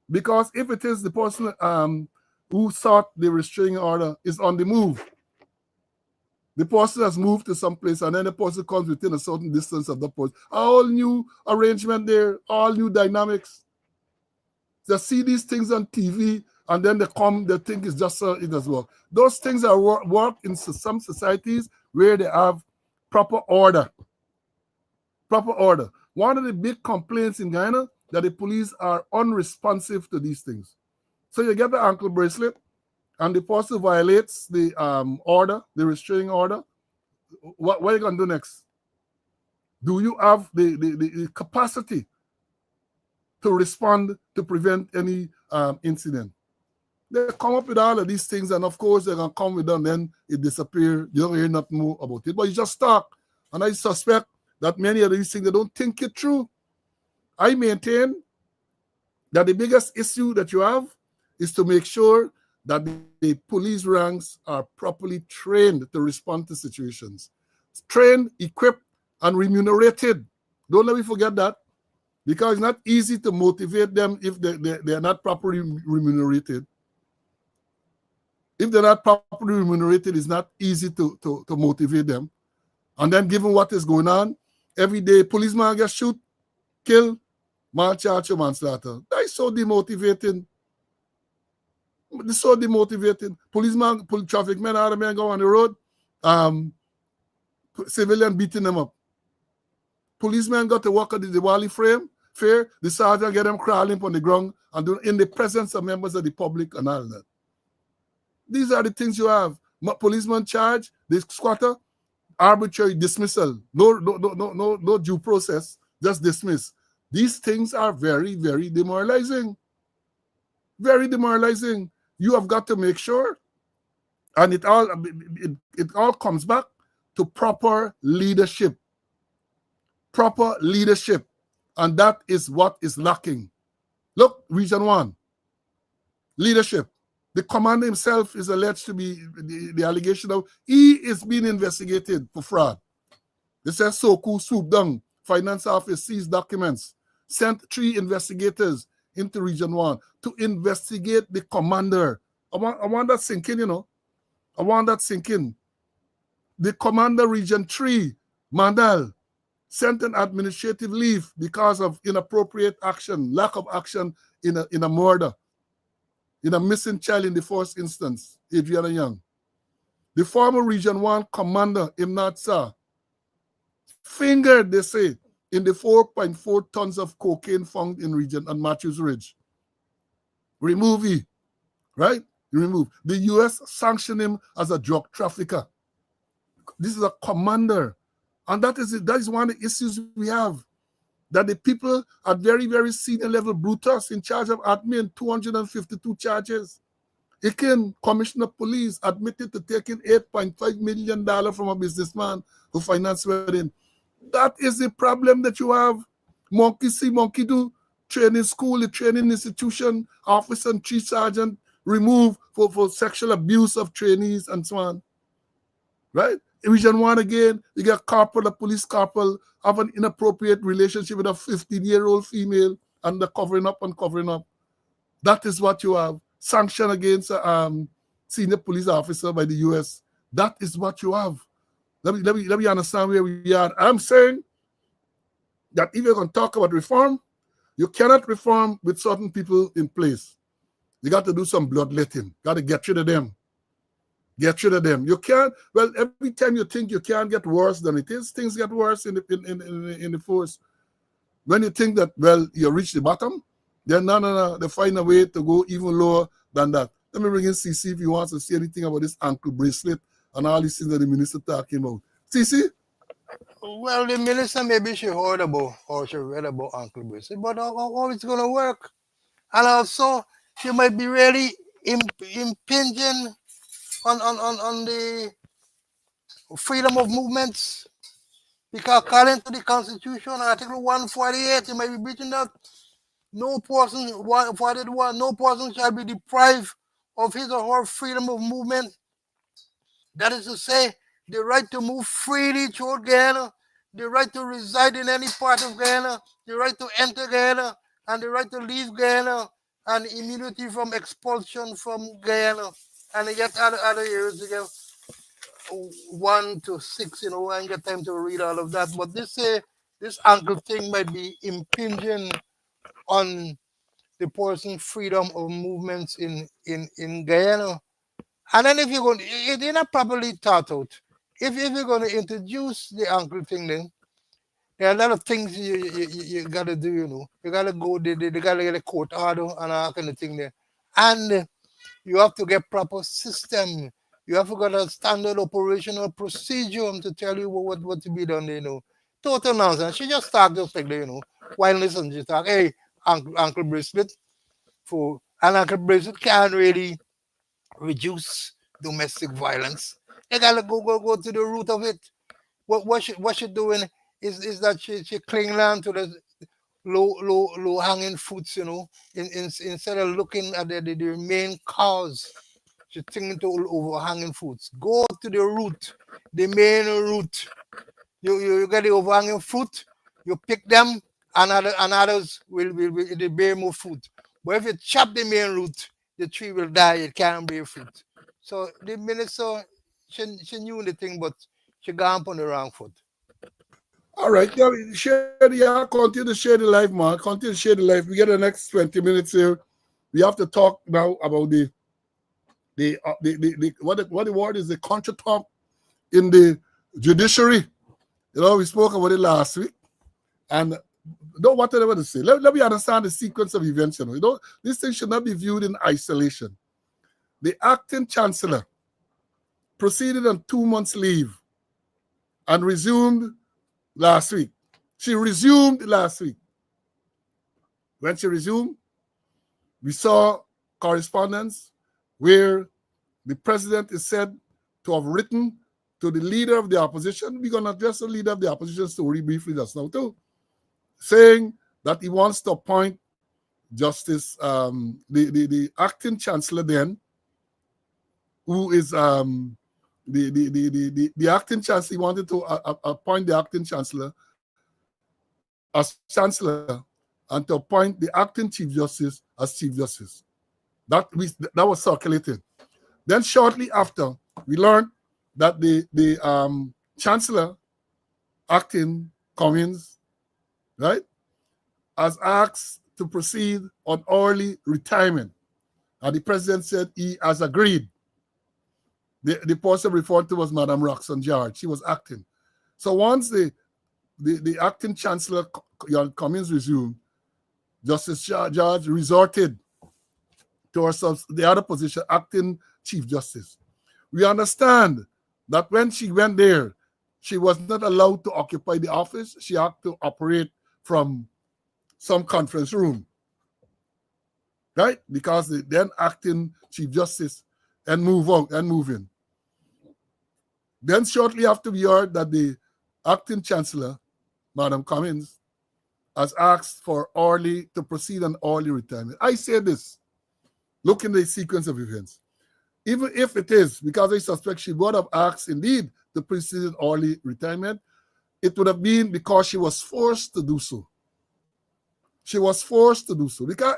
because if it is the person who sought the restraining order is on the move, the person has moved to some place, and then the person comes within a certain distance of the person. All new arrangement there, all new dynamics. They see these things on TV, and then they think it's just it does work. Those things are work in some societies where they have proper order. Proper order. One of the big complaints in Guyana that the police are unresponsive to these things. So you get the ankle bracelet, and the person violates the order, the restraining order. What are you going to do next? Do you have the capacity to respond to prevent any incident? They come up with all of these things, and of course they're going to come with them, then it disappears. You don't hear nothing more about it. But you just talk. And I suspect that many of these things they don't think it through. I maintain that the biggest issue that you have is to make sure that the police ranks are properly trained to respond to situations. Trained, equipped, and remunerated. Don't let me forget that. Because it's not easy to motivate them if they are not properly remunerated. If they're not properly remunerated, it's not easy to motivate them. And then given what is going on, every day policeman gets shot, killed, man charged for manslaughter. That is so demotivating. It's so demotivating. Policeman, traffic men, other men go on the road, civilian beating them up. Policemen got to walk at the Diwali fair, the sergeant get them crawling on the ground and in the presence of members of the public and all that. These are the things you have. Policeman charge, the squatter, arbitrary dismissal, no due process, just dismiss. These things are very, very demoralizing. Very demoralizing. You have got to make sure, and it all comes back to proper leadership. Proper leadership. And that is what is lacking. Look, Region 1. Leadership. The commander himself is alleged to be the allegation of he is being investigated for fraud. They said Soku swooped down, finance office seized documents, sent 3 investigators into Region 1 to investigate the commander. I want that sinking, you know. I want that sinking. The commander, Region 3, Mandal, sent an administrative leave because of inappropriate action, lack of action in a murder, in a missing child in the first instance, Adriana Young. The former Region 1 commander, Imnat Sa, fingered, they say, in the 4.4 tons of cocaine found in region on Matthews Ridge. Remove he, right? Remove. The U.S. sanctioned him as a drug trafficker. This is a commander. And that is it. That is one of the issues we have. That the people at very, very senior level, Brutus, in charge of admin, 252 charges. Ikin, commissioner of police, admitted to taking $8.5 million from a businessman who financed wedding. That is the problem that you have. Monkey see, monkey do. Training school, the training institution, officer and chief sergeant removed for sexual abuse of trainees and so on. Right? Region 1 again, you get corporal, a police corporal, have an inappropriate relationship with a 15-year-old female, and they're covering up and covering up. That is what you have. Sanction against a senior police officer by the U.S. That is what you have. Let me understand where we are. I'm saying that if you're going to talk about reform, you cannot reform with certain people in place. You got to do some bloodletting. Got to get rid of them. Get rid of them. You can't. Well, every time you think you can't get worse than it is, things get worse in the force. When you think that, well, you reach the bottom, then no. They find a way to go even lower than that. Let me bring in CC if he wants to say anything about this ankle bracelet and all these things that the minister talking about. CC? Well, the minister maybe she heard about or she read about ankle bracelet, but how it's going to work? And also, she might be really impinging on the freedom of movements, because according to the Constitution, Article 148, you might be breaching that. No person, 141, no person shall be deprived of his or her freedom of movement. That is to say, the right to move freely through Guyana, the right to reside in any part of Guyana, the right to enter Guyana, and the right to leave Guyana, and immunity from expulsion from Guyana. And you get other areas, you get 1 to 6, I ain't got time to read all of that. But this ankle thing might be impinging on the person's freedom of movements in Guyana. And then if you're going, they're not properly thought out. If you're going to introduce the ankle thing, then there are a lot of things you got to do, You got to go, they got to get a court order and all kind of thing there. And you have to get proper system. You have to get a standard operational procedure to tell you what to be done, Total nonsense. She just talk just like that, While listen, she talk, hey, ankle bracelet. An ankle bracelet can't really reduce domestic violence. You gotta go to the root of it. What she doing is that she cling on to the low hanging fruits, instead of looking at the main cause. She thinking to overhanging fruits. Go to the root, the main root. You get the overhanging fruit, you pick them, and others will bear more fruit. But if you chop the main root, the tree will die, it can't bear fruit. So the minister, she knew the thing, but she got on the wrong foot. All right, yeah, continue to share the life, man. Continue to share the life. We get the next 20 minutes here. We have to talk now about what the word is, the contretemps in the judiciary. We spoke about it last week, and don't want to say. Let me understand the sequence of events. This thing should not be viewed in isolation. The acting chancellor proceeded on 2 months leave and resumed last week. She resumed last week. When she resumed, we saw correspondence where the president is said to have written to the leader of the opposition. We're going to address the leader of the opposition story briefly just now too, saying that he wants to appoint Justice, the acting chancellor then, who is the acting chancellor. He wanted to appoint the acting chancellor as chancellor and to appoint the acting chief justice as chief justice. That was circulated. Then shortly after, we learned that the chancellor, acting Cummins, right, has asked to proceed on early retirement. And the president said he has agreed. The person referred to was Madam Roxanne George. She was acting. So once the acting chancellor Cummins resumed, Justice George resorted to herself, the other position, acting chief justice. We understand that when she went there, she was not allowed to occupy the office. She had to operate from some conference room, right? Because the then acting chief justice and move out and move in. Then shortly after, we heard that the acting chancellor, Madam Cummins, has asked for to proceed on early retirement. I say this, look in the sequence of events. Even if it is, because I suspect she would have asked indeed to proceed early retirement, it would have been because she was forced to do so. She was forced to do so. Because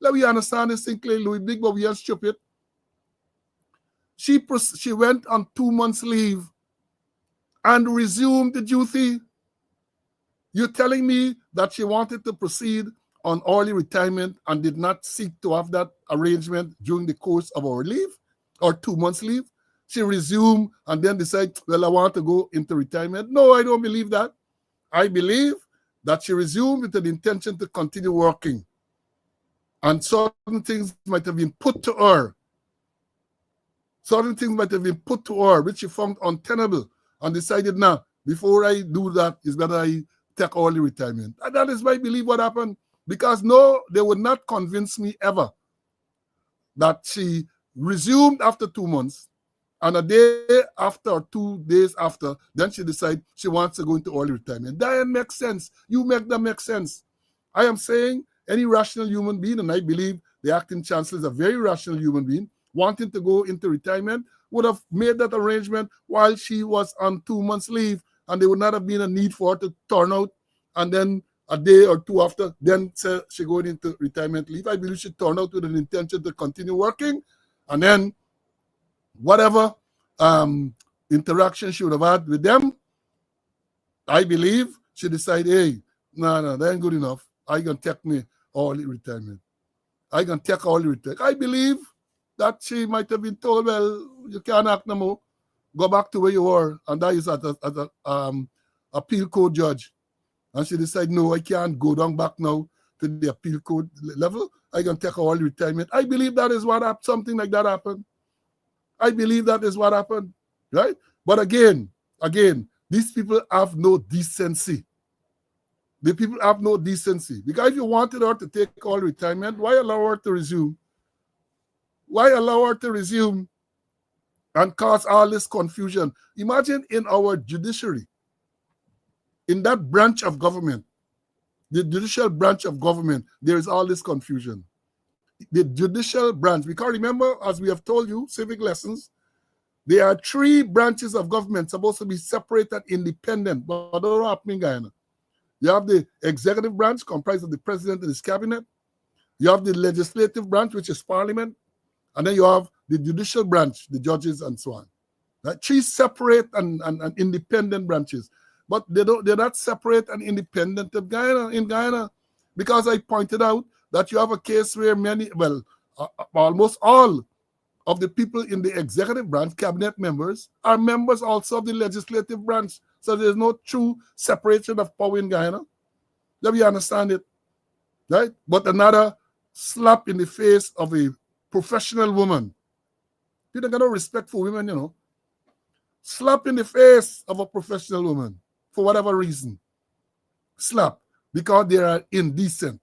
let me understand this thing clearly, Louis Big, but we are stupid. She went on 2 months leave and resumed the duty. You're telling me that she wanted to proceed on early retirement and did not seek to have that arrangement during the course of our leave or 2 months leave? She resumed and then decided, well, I want to go into retirement. No, I don't believe that. I believe that she resumed with an intention to continue working. And certain things might have been put to her. Certain things might have been put to her, which she found untenable and decided, now, before I do that, it's better I take early retirement. And that is why I believe what happened. Because no, they would not convince me ever that she resumed after 2 months and a day after or 2 days after, then she decided she wants to go into early retirement. That makes sense. You make that make sense. I am saying any rational human being, and I believe the acting chancellor is a very rational human being, wanting to go into retirement, would have made that arrangement while she was on 2 months leave, and there would not have been a need for her to turn out and then a day or two after, then say she going into retirement leave. I believe she turned out with an intention to continue working, and then whatever interaction she would have had with them, I believe she decided, hey, no, that ain't good enough. I can take me early retirement. I can take early retirement. I believe that she might have been told, well, you can't act no more. Go back to where you were. And that is at a appeal court judge. And she decided, no, I can't go down back now to the appeal court level. I can take early retirement. I believe that is what happened. Something like that happened. I believe that is what happened. Right? But again, these people have no decency. The people have no decency. Because if you wanted her to take early retirement, why allow her to resume? Why allow her to resume and cause all this confusion? Imagine in our judiciary, in that branch of government, the judicial branch of government, there is all this confusion. The judicial branch, because remember, as we have told you, civic lessons, there are 3 branches of government supposed to be separated, independent, but don't happen in Guyana. You have the executive branch comprised of the president and his cabinet. You have the legislative branch, which is parliament. And then you have the judicial branch, the judges and so on. Right? 3 separate and independent branches. But they're not separate and independent in Guyana. Because I pointed out that you have a case where almost all of the people in the executive branch, cabinet members, are members also of the legislative branch. So there's no true separation of power in Guyana. Let me understand it. Right? But another slap in the face of a professional woman. You don't got no respect for women, you know. Slap in the face of a professional woman for whatever reason. Slap. Because they are indecent.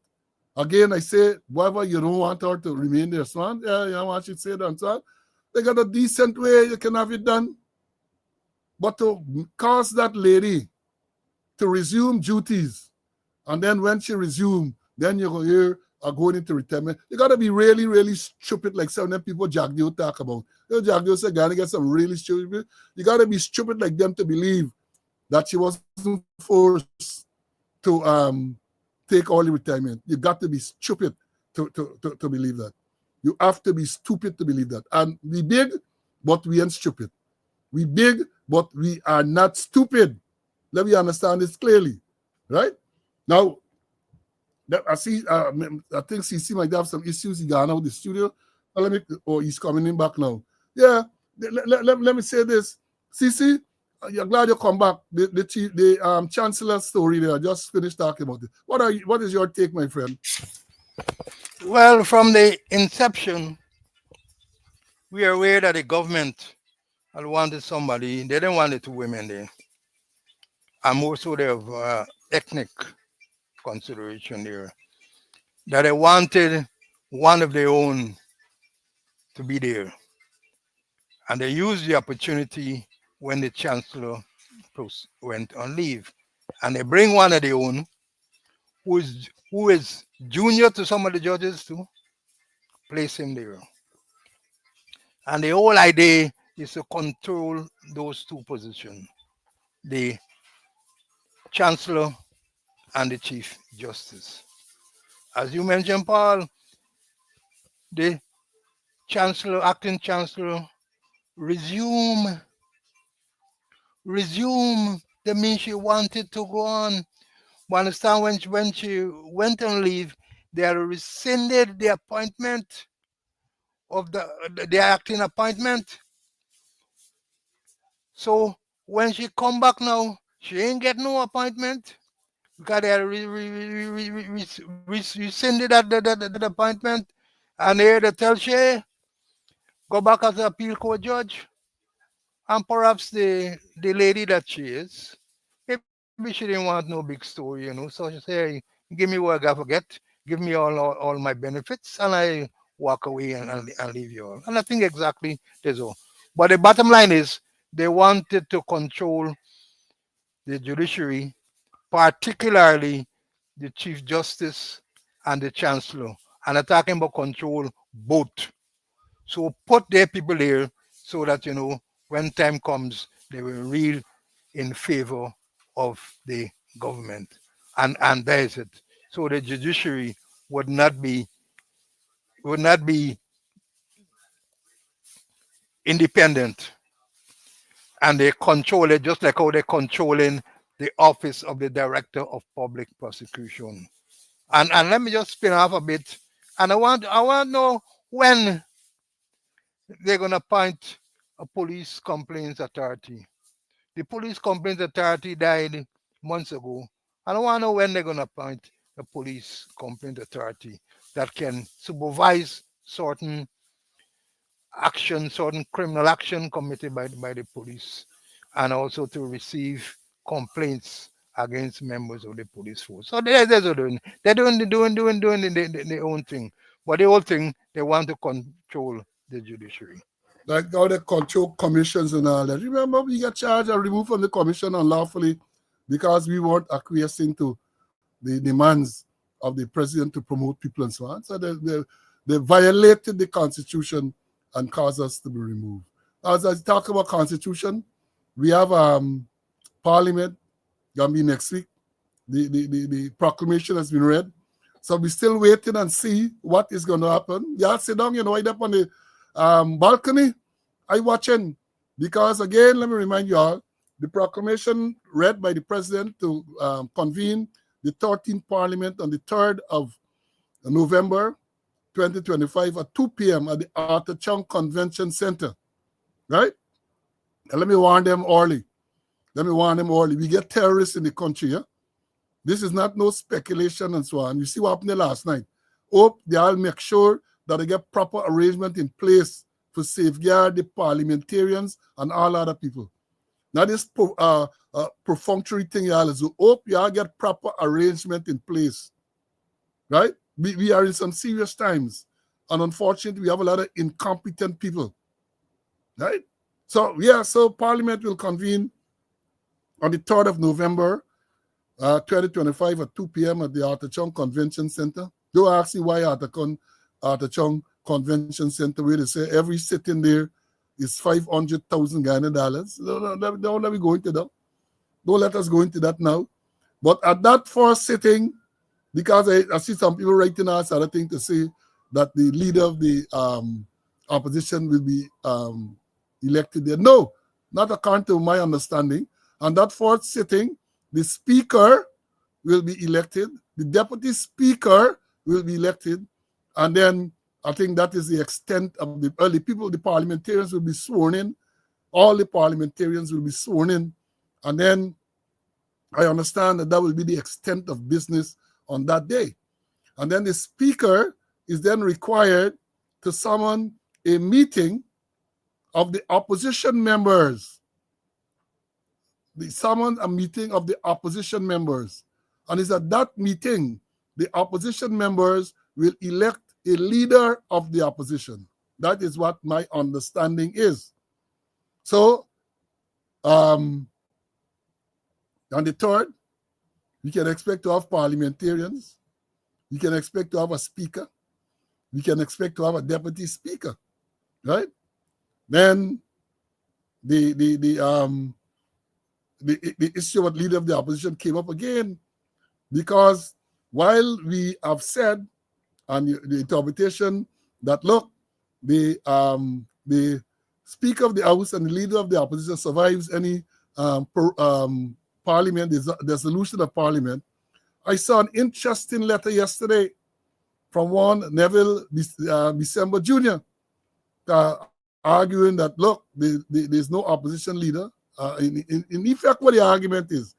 Again, I say, whatever you don't want her to remain there, son. Yeah, you want she to say that, son. They got a decent way you can have it done. But to cause that lady to resume duties, and then when she resume, then you're going to hear her going into retirement. You got to be really, really stupid, like some of them people Jagdio talk about. You know, Jagdio said, "Gonna get some really stupid people." You got to be stupid like them to believe that she wasn't forced to take early retirement. You got to be stupid to believe that. You have to be stupid to believe that. And we big, but we ain't stupid. We big, but we are not stupid. Let me understand this clearly, right? Now, I see. I think CC might have some issues. He got out of the studio. He's coming in back now. Yeah. Let me say this, CC. You're glad you come back. The chancellor story there. I just finished talking about it. What is your take, my friend? Well, from the inception, we are aware that the government had wanted somebody. They didn't want the 2 women there, and more so they have ethnic consideration there. That they wanted one of their own to be there, and they used the opportunity when the chancellor went on leave, and they bring one of their own who is junior to some of the judges to place him there. And the whole idea is to control those 2 positions, the chancellor and the chief justice. As you mentioned, Paul, the chancellor, acting chancellor, resume. That means she wanted to go on. But understand when she went on leave, they rescinded the appointment of the acting appointment. So when she come back now, she ain't get no appointment because they rescinded that appointment, and they tell she go back as an appeal court judge. And perhaps the lady that she is, maybe she didn't want no big story, you know. So she say, hey, give me what I got forget, give me all my benefits, and I walk away and leave you all. And I think exactly that's all. But the bottom line is they wanted to control the judiciary, particularly the Chief Justice and the Chancellor. And I'm talking about control both. So put their people there so that, you know, when time comes, they will rule in favor of the government. And that is it. So the judiciary would not be independent, and they control it just like how they're controlling the office of the Director of Public Prosecution. And let me just spin off a bit. And I want to know when they're gonna appoint a police complaints authority. The police complaints authority died months ago. I don't want to know when they're gonna appoint a police complaint authority that can supervise certain action, certain criminal action committed by the police, and also to receive complaints against members of the police force. So they're doing their own thing. But the whole thing, they want to control the judiciary. Like how they control commissions and all that. Remember, we got charged and removed from the commission unlawfully because we weren't acquiescing to the demands of the president to promote people and so on. So they violated the Constitution and caused us to be removed. As I talk about Constitution, we have Parliament gonna be next week. The proclamation has been read. So we're still waiting and see what is going to happen. Y'all sit down, right up on the balcony. I watching because, again, let me remind you all, the proclamation read by the president to convene the 13th Parliament on the 3rd of November 2025 at 2 p.m. at the Arthur Chung Convention Center, right? And let me warn them early. We get terrorists in the country, yeah? This is not no speculation and so on. You see what happened there last night. Hope they all make sure that they get proper arrangement in place to safeguard the parliamentarians and all other people. Now this perfunctory thing, y'all, is hope y'all get proper arrangement in place, right? We are in some serious times. And unfortunately, we have a lot of incompetent people, right? So, yeah, so Parliament will convene on the 3rd of November, 2025 at 2 p.m. at the Arthur Chung Convention Center. Don't ask me why Arthur Chung Convention Center, where they say every sitting there is 500,000 Ghana dollars. Don't let me go into that. Don't let us go into that now. But at that first sitting, because I see some people writing us other thing to say that the leader of the opposition will be elected there. No, not according to my understanding. On that fourth sitting, the speaker will be elected, the deputy speaker will be elected, and then I think that is the extent of the early people. The parliamentarians will be sworn in. All the parliamentarians will be sworn in. And then I understand that will be the extent of business on that day. And then the speaker is then required to summon a meeting of the opposition members. They summon a meeting of the opposition members. And it's at that meeting, the opposition members will elect a leader of the opposition. That is what my understanding is. So, on the 3rd, we can expect to have parliamentarians. We can expect to have a speaker. We can expect to have a deputy speaker, right? Then the issue of leader of the opposition came up again, because while we have said, and the interpretation that, look, the Speaker of the House and the leader of the opposition survives any parliament, dissolution of parliament. I saw an interesting letter yesterday from one Neville December Jr. Arguing that, look, there's no opposition leader. In effect, what the argument is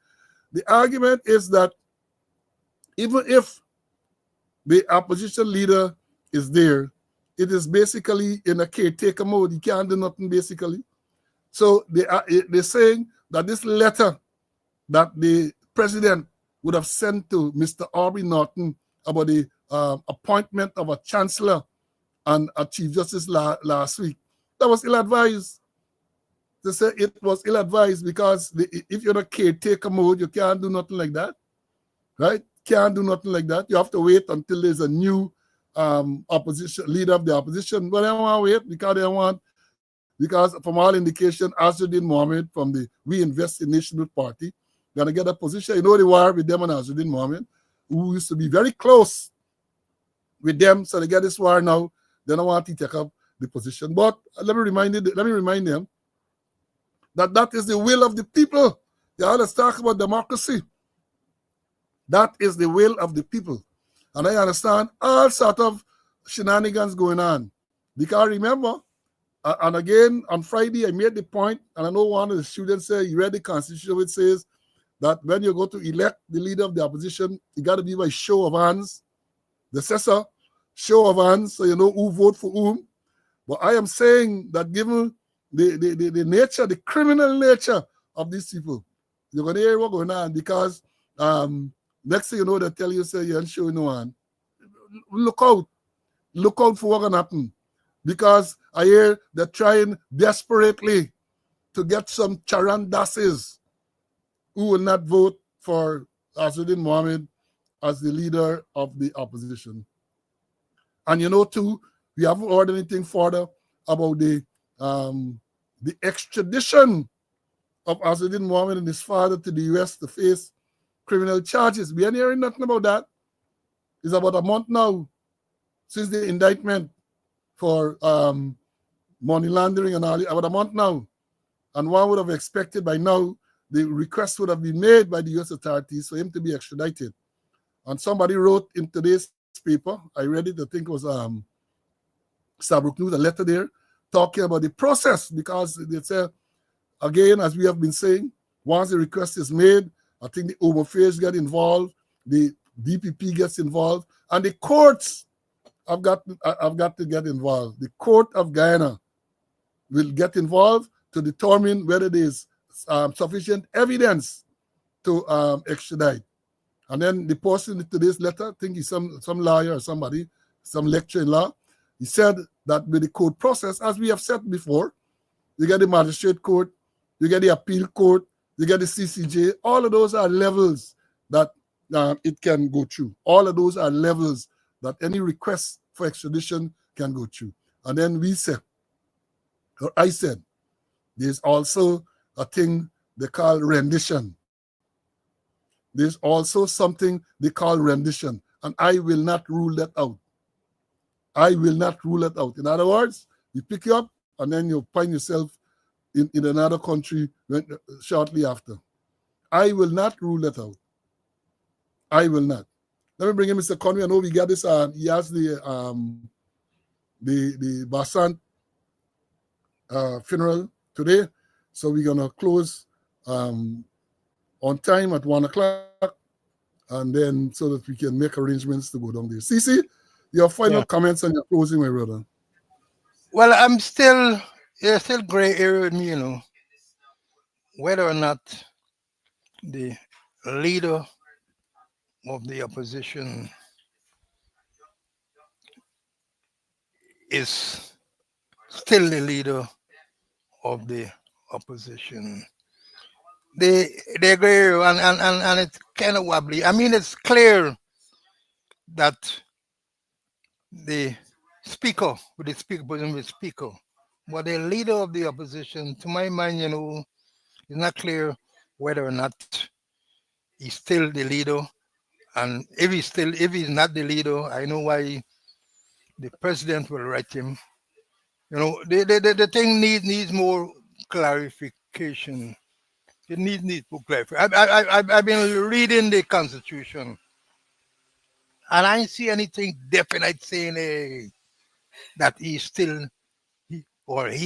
that even if the opposition leader is there, it is basically in a caretaker mode. He can't do nothing, basically. So they're saying that this letter that the president would have sent to Mr. Aubrey Norton about the appointment of a chancellor and a chief justice last week, that was ill-advised. They say it was ill-advised because if you're in a caretaker mode, you can't do nothing like that, right? Can't do nothing like that. You have to wait until there's a new opposition leader of the opposition. But they don't want to wait because from all indication, Azzuddin Mohammed from the We Invest in Nationhood Party gonna get a position. You know the war with them and Azzuddin Mohammed, who used to be very close with them. So they get this war now. They don't want to take up the position. But let me remind them that is the will of the people. They always talk about democracy. That is the will of the people. And I understand all sort of shenanigans going on. Because remember, and again, on Friday, I made the point, and I know one of the students said, you read the Constitution, which says that when you go to elect the leader of the opposition, it got to be by show of hands. The assessor, show of hands, so you know who vote for whom. But I am saying that given the nature, the criminal nature of these people, you're going to hear what's going on, because next thing you know, they tell you, say, you ain't showing no one. Look out for what's going to happen. Because I hear they're trying desperately to get some charandases who will not vote for Assaduddin Mohammed as the leader of the opposition. And you know, too, we haven't heard anything further about the extradition of Assaduddin Mohammed and his father to the US to face criminal charges. We ain't hearing nothing about that. It's about a month now since the indictment for money laundering and all, about a month now. And one would have expected by now the request would have been made by the US authorities for him to be extradited. And somebody wrote in today's paper, I read it, I think it was Stabrook News, a letter there, talking about the process, because they say, again, as we have been saying, once the request is made, I think the Home Affairs get involved, the DPP gets involved, and the courts have got to get involved. The Court of Guyana will get involved to determine whether there is sufficient evidence to extradite. And then the person in today's letter, I think he's some lawyer or somebody, some lecturer in law, he said that with the court process, as we have said before, you get the magistrate court, you get the appeal court, you get the CCJ. All of those are levels that it can go through. All of those are levels that any request for extradition can go through. And then we said, or I said, there's also a thing they call rendition. There's also something they call rendition, and I will not rule that out. I will not rule it out. In other words, you pick you up and then you find yourself in another country shortly after. I will not rule that out. I will not. Let me bring in Mr. Conway. I know we got this. He has the Bassant funeral today, so we're gonna close on time at 1 o'clock, and then so that we can make arrangements to go down there. CC, your final comments and your closing, my brother. Well, there's still gray area with me, you know, whether or not the leader of the opposition is still the leader of the opposition. The gray area, and it's kind of wobbly. I mean, it's clear that the speaker, with the speaker, but the leader of the opposition, to my mind, you know, it's not clear whether or not he's still the leader. And if he's not the leader, I know why the president will write him. You know, the thing needs more clarification. It needs more clarification. I've been reading the Constitution, and I didn't see anything definite saying that he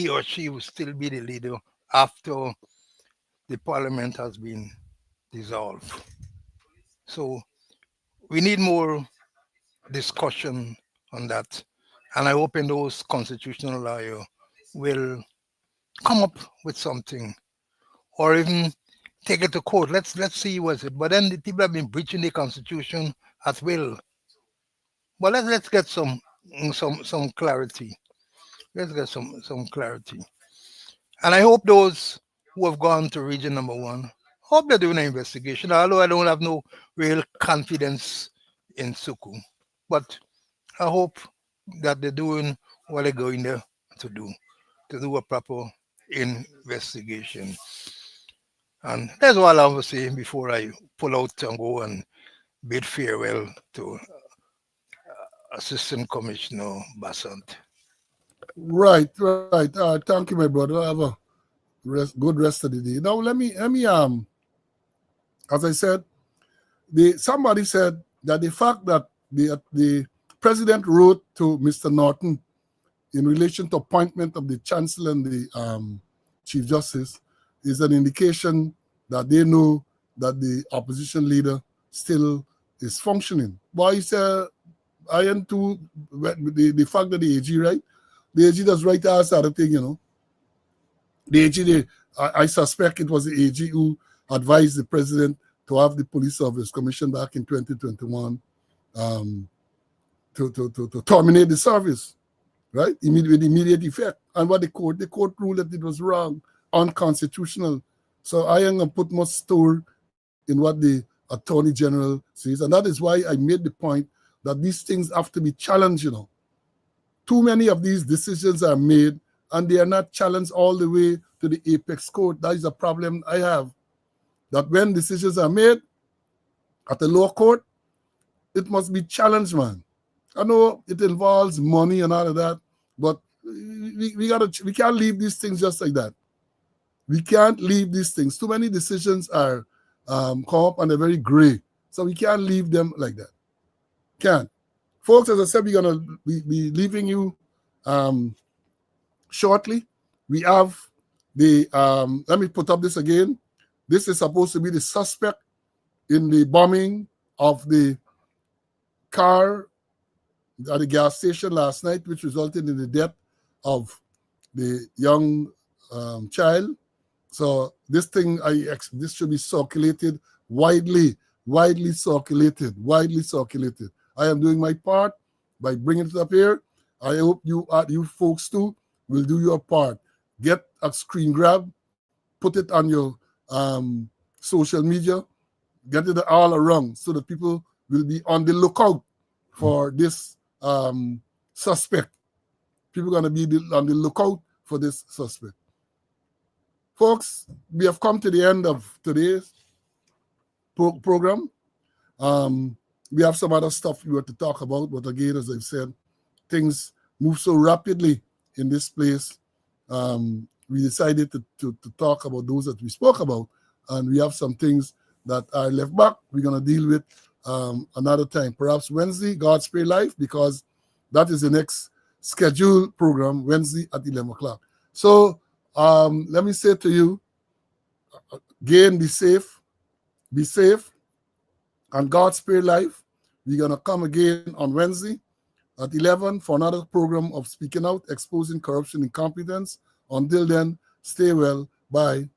or she will still be the leader after the parliament has been dissolved. So we need more discussion on that. And I hope those constitutional lawyers will come up with something, or even take it to court. Let's see what's it. But then the people have been breaching the Constitution as well. But let's get some clarity. Let's get some clarity. And I hope those who have gone to region number 1, hope they're doing an investigation, although I don't have no real confidence in Suku. But I hope that they're doing what they're going there to do a proper investigation. And that's all I was saying before I pull out and go and bid farewell to Assistant Commissioner Bassant. Right. Thank you, my brother. Have a good rest of the day. Now let me as I said, somebody said that the fact that the president wrote to Mr. Norton in relation to appointment of the chancellor and the chief justice is an indication that they know that the opposition leader still is functioning. But he said, I am too, the fact that the AG, right? The AG does right as other thing, you know. The AG, I suspect it was the AG who advised the president to have the police service commission back in 2021 to terminate the service, right? With immediate effect. And what the court ruled that it was wrong, unconstitutional. So I am going to put more store in what the Attorney General says. And that is why I made the point that these things have to be challenged, you know. Too many of these decisions are made and they are not challenged all the way to the apex court. That is a problem I have. That when decisions are made at the lower court, it must be challenged, man. I know it involves money and all of that, but we can't leave these things just like that. We can't leave these things. Too many decisions are come up and they're very gray. So we can't leave them like that. Can't. Folks, as I said, we're going to be leaving you shortly. We have the, let me put up this again. This is supposed to be the suspect in the bombing of the car at the gas station last night, which resulted in the death of the young child. So this thing, this should be circulated widely circulated. I am doing my part by bringing it up here. I hope you folks too will do your part. Get a screen grab, put it on your social media, get it all around so that people will be on the lookout for this suspect. People are going to be on the lookout for this suspect. Folks, we have come to the end of today's program. We have some other stuff we want to talk about, but again, as I've said, things move so rapidly in this place. We decided to talk about those that we spoke about, and we have some things that are left back. We're going to deal with another time, perhaps Wednesday, God's Prayer Life, because that is the next scheduled program, Wednesday at 11 o'clock. So let me say to you, again, be safe, and God's Prayer Life. We're going to come again on Wednesday at 11 for another program of Speaking Out, Exposing Corruption, Incompetence. Until then, stay well. Bye.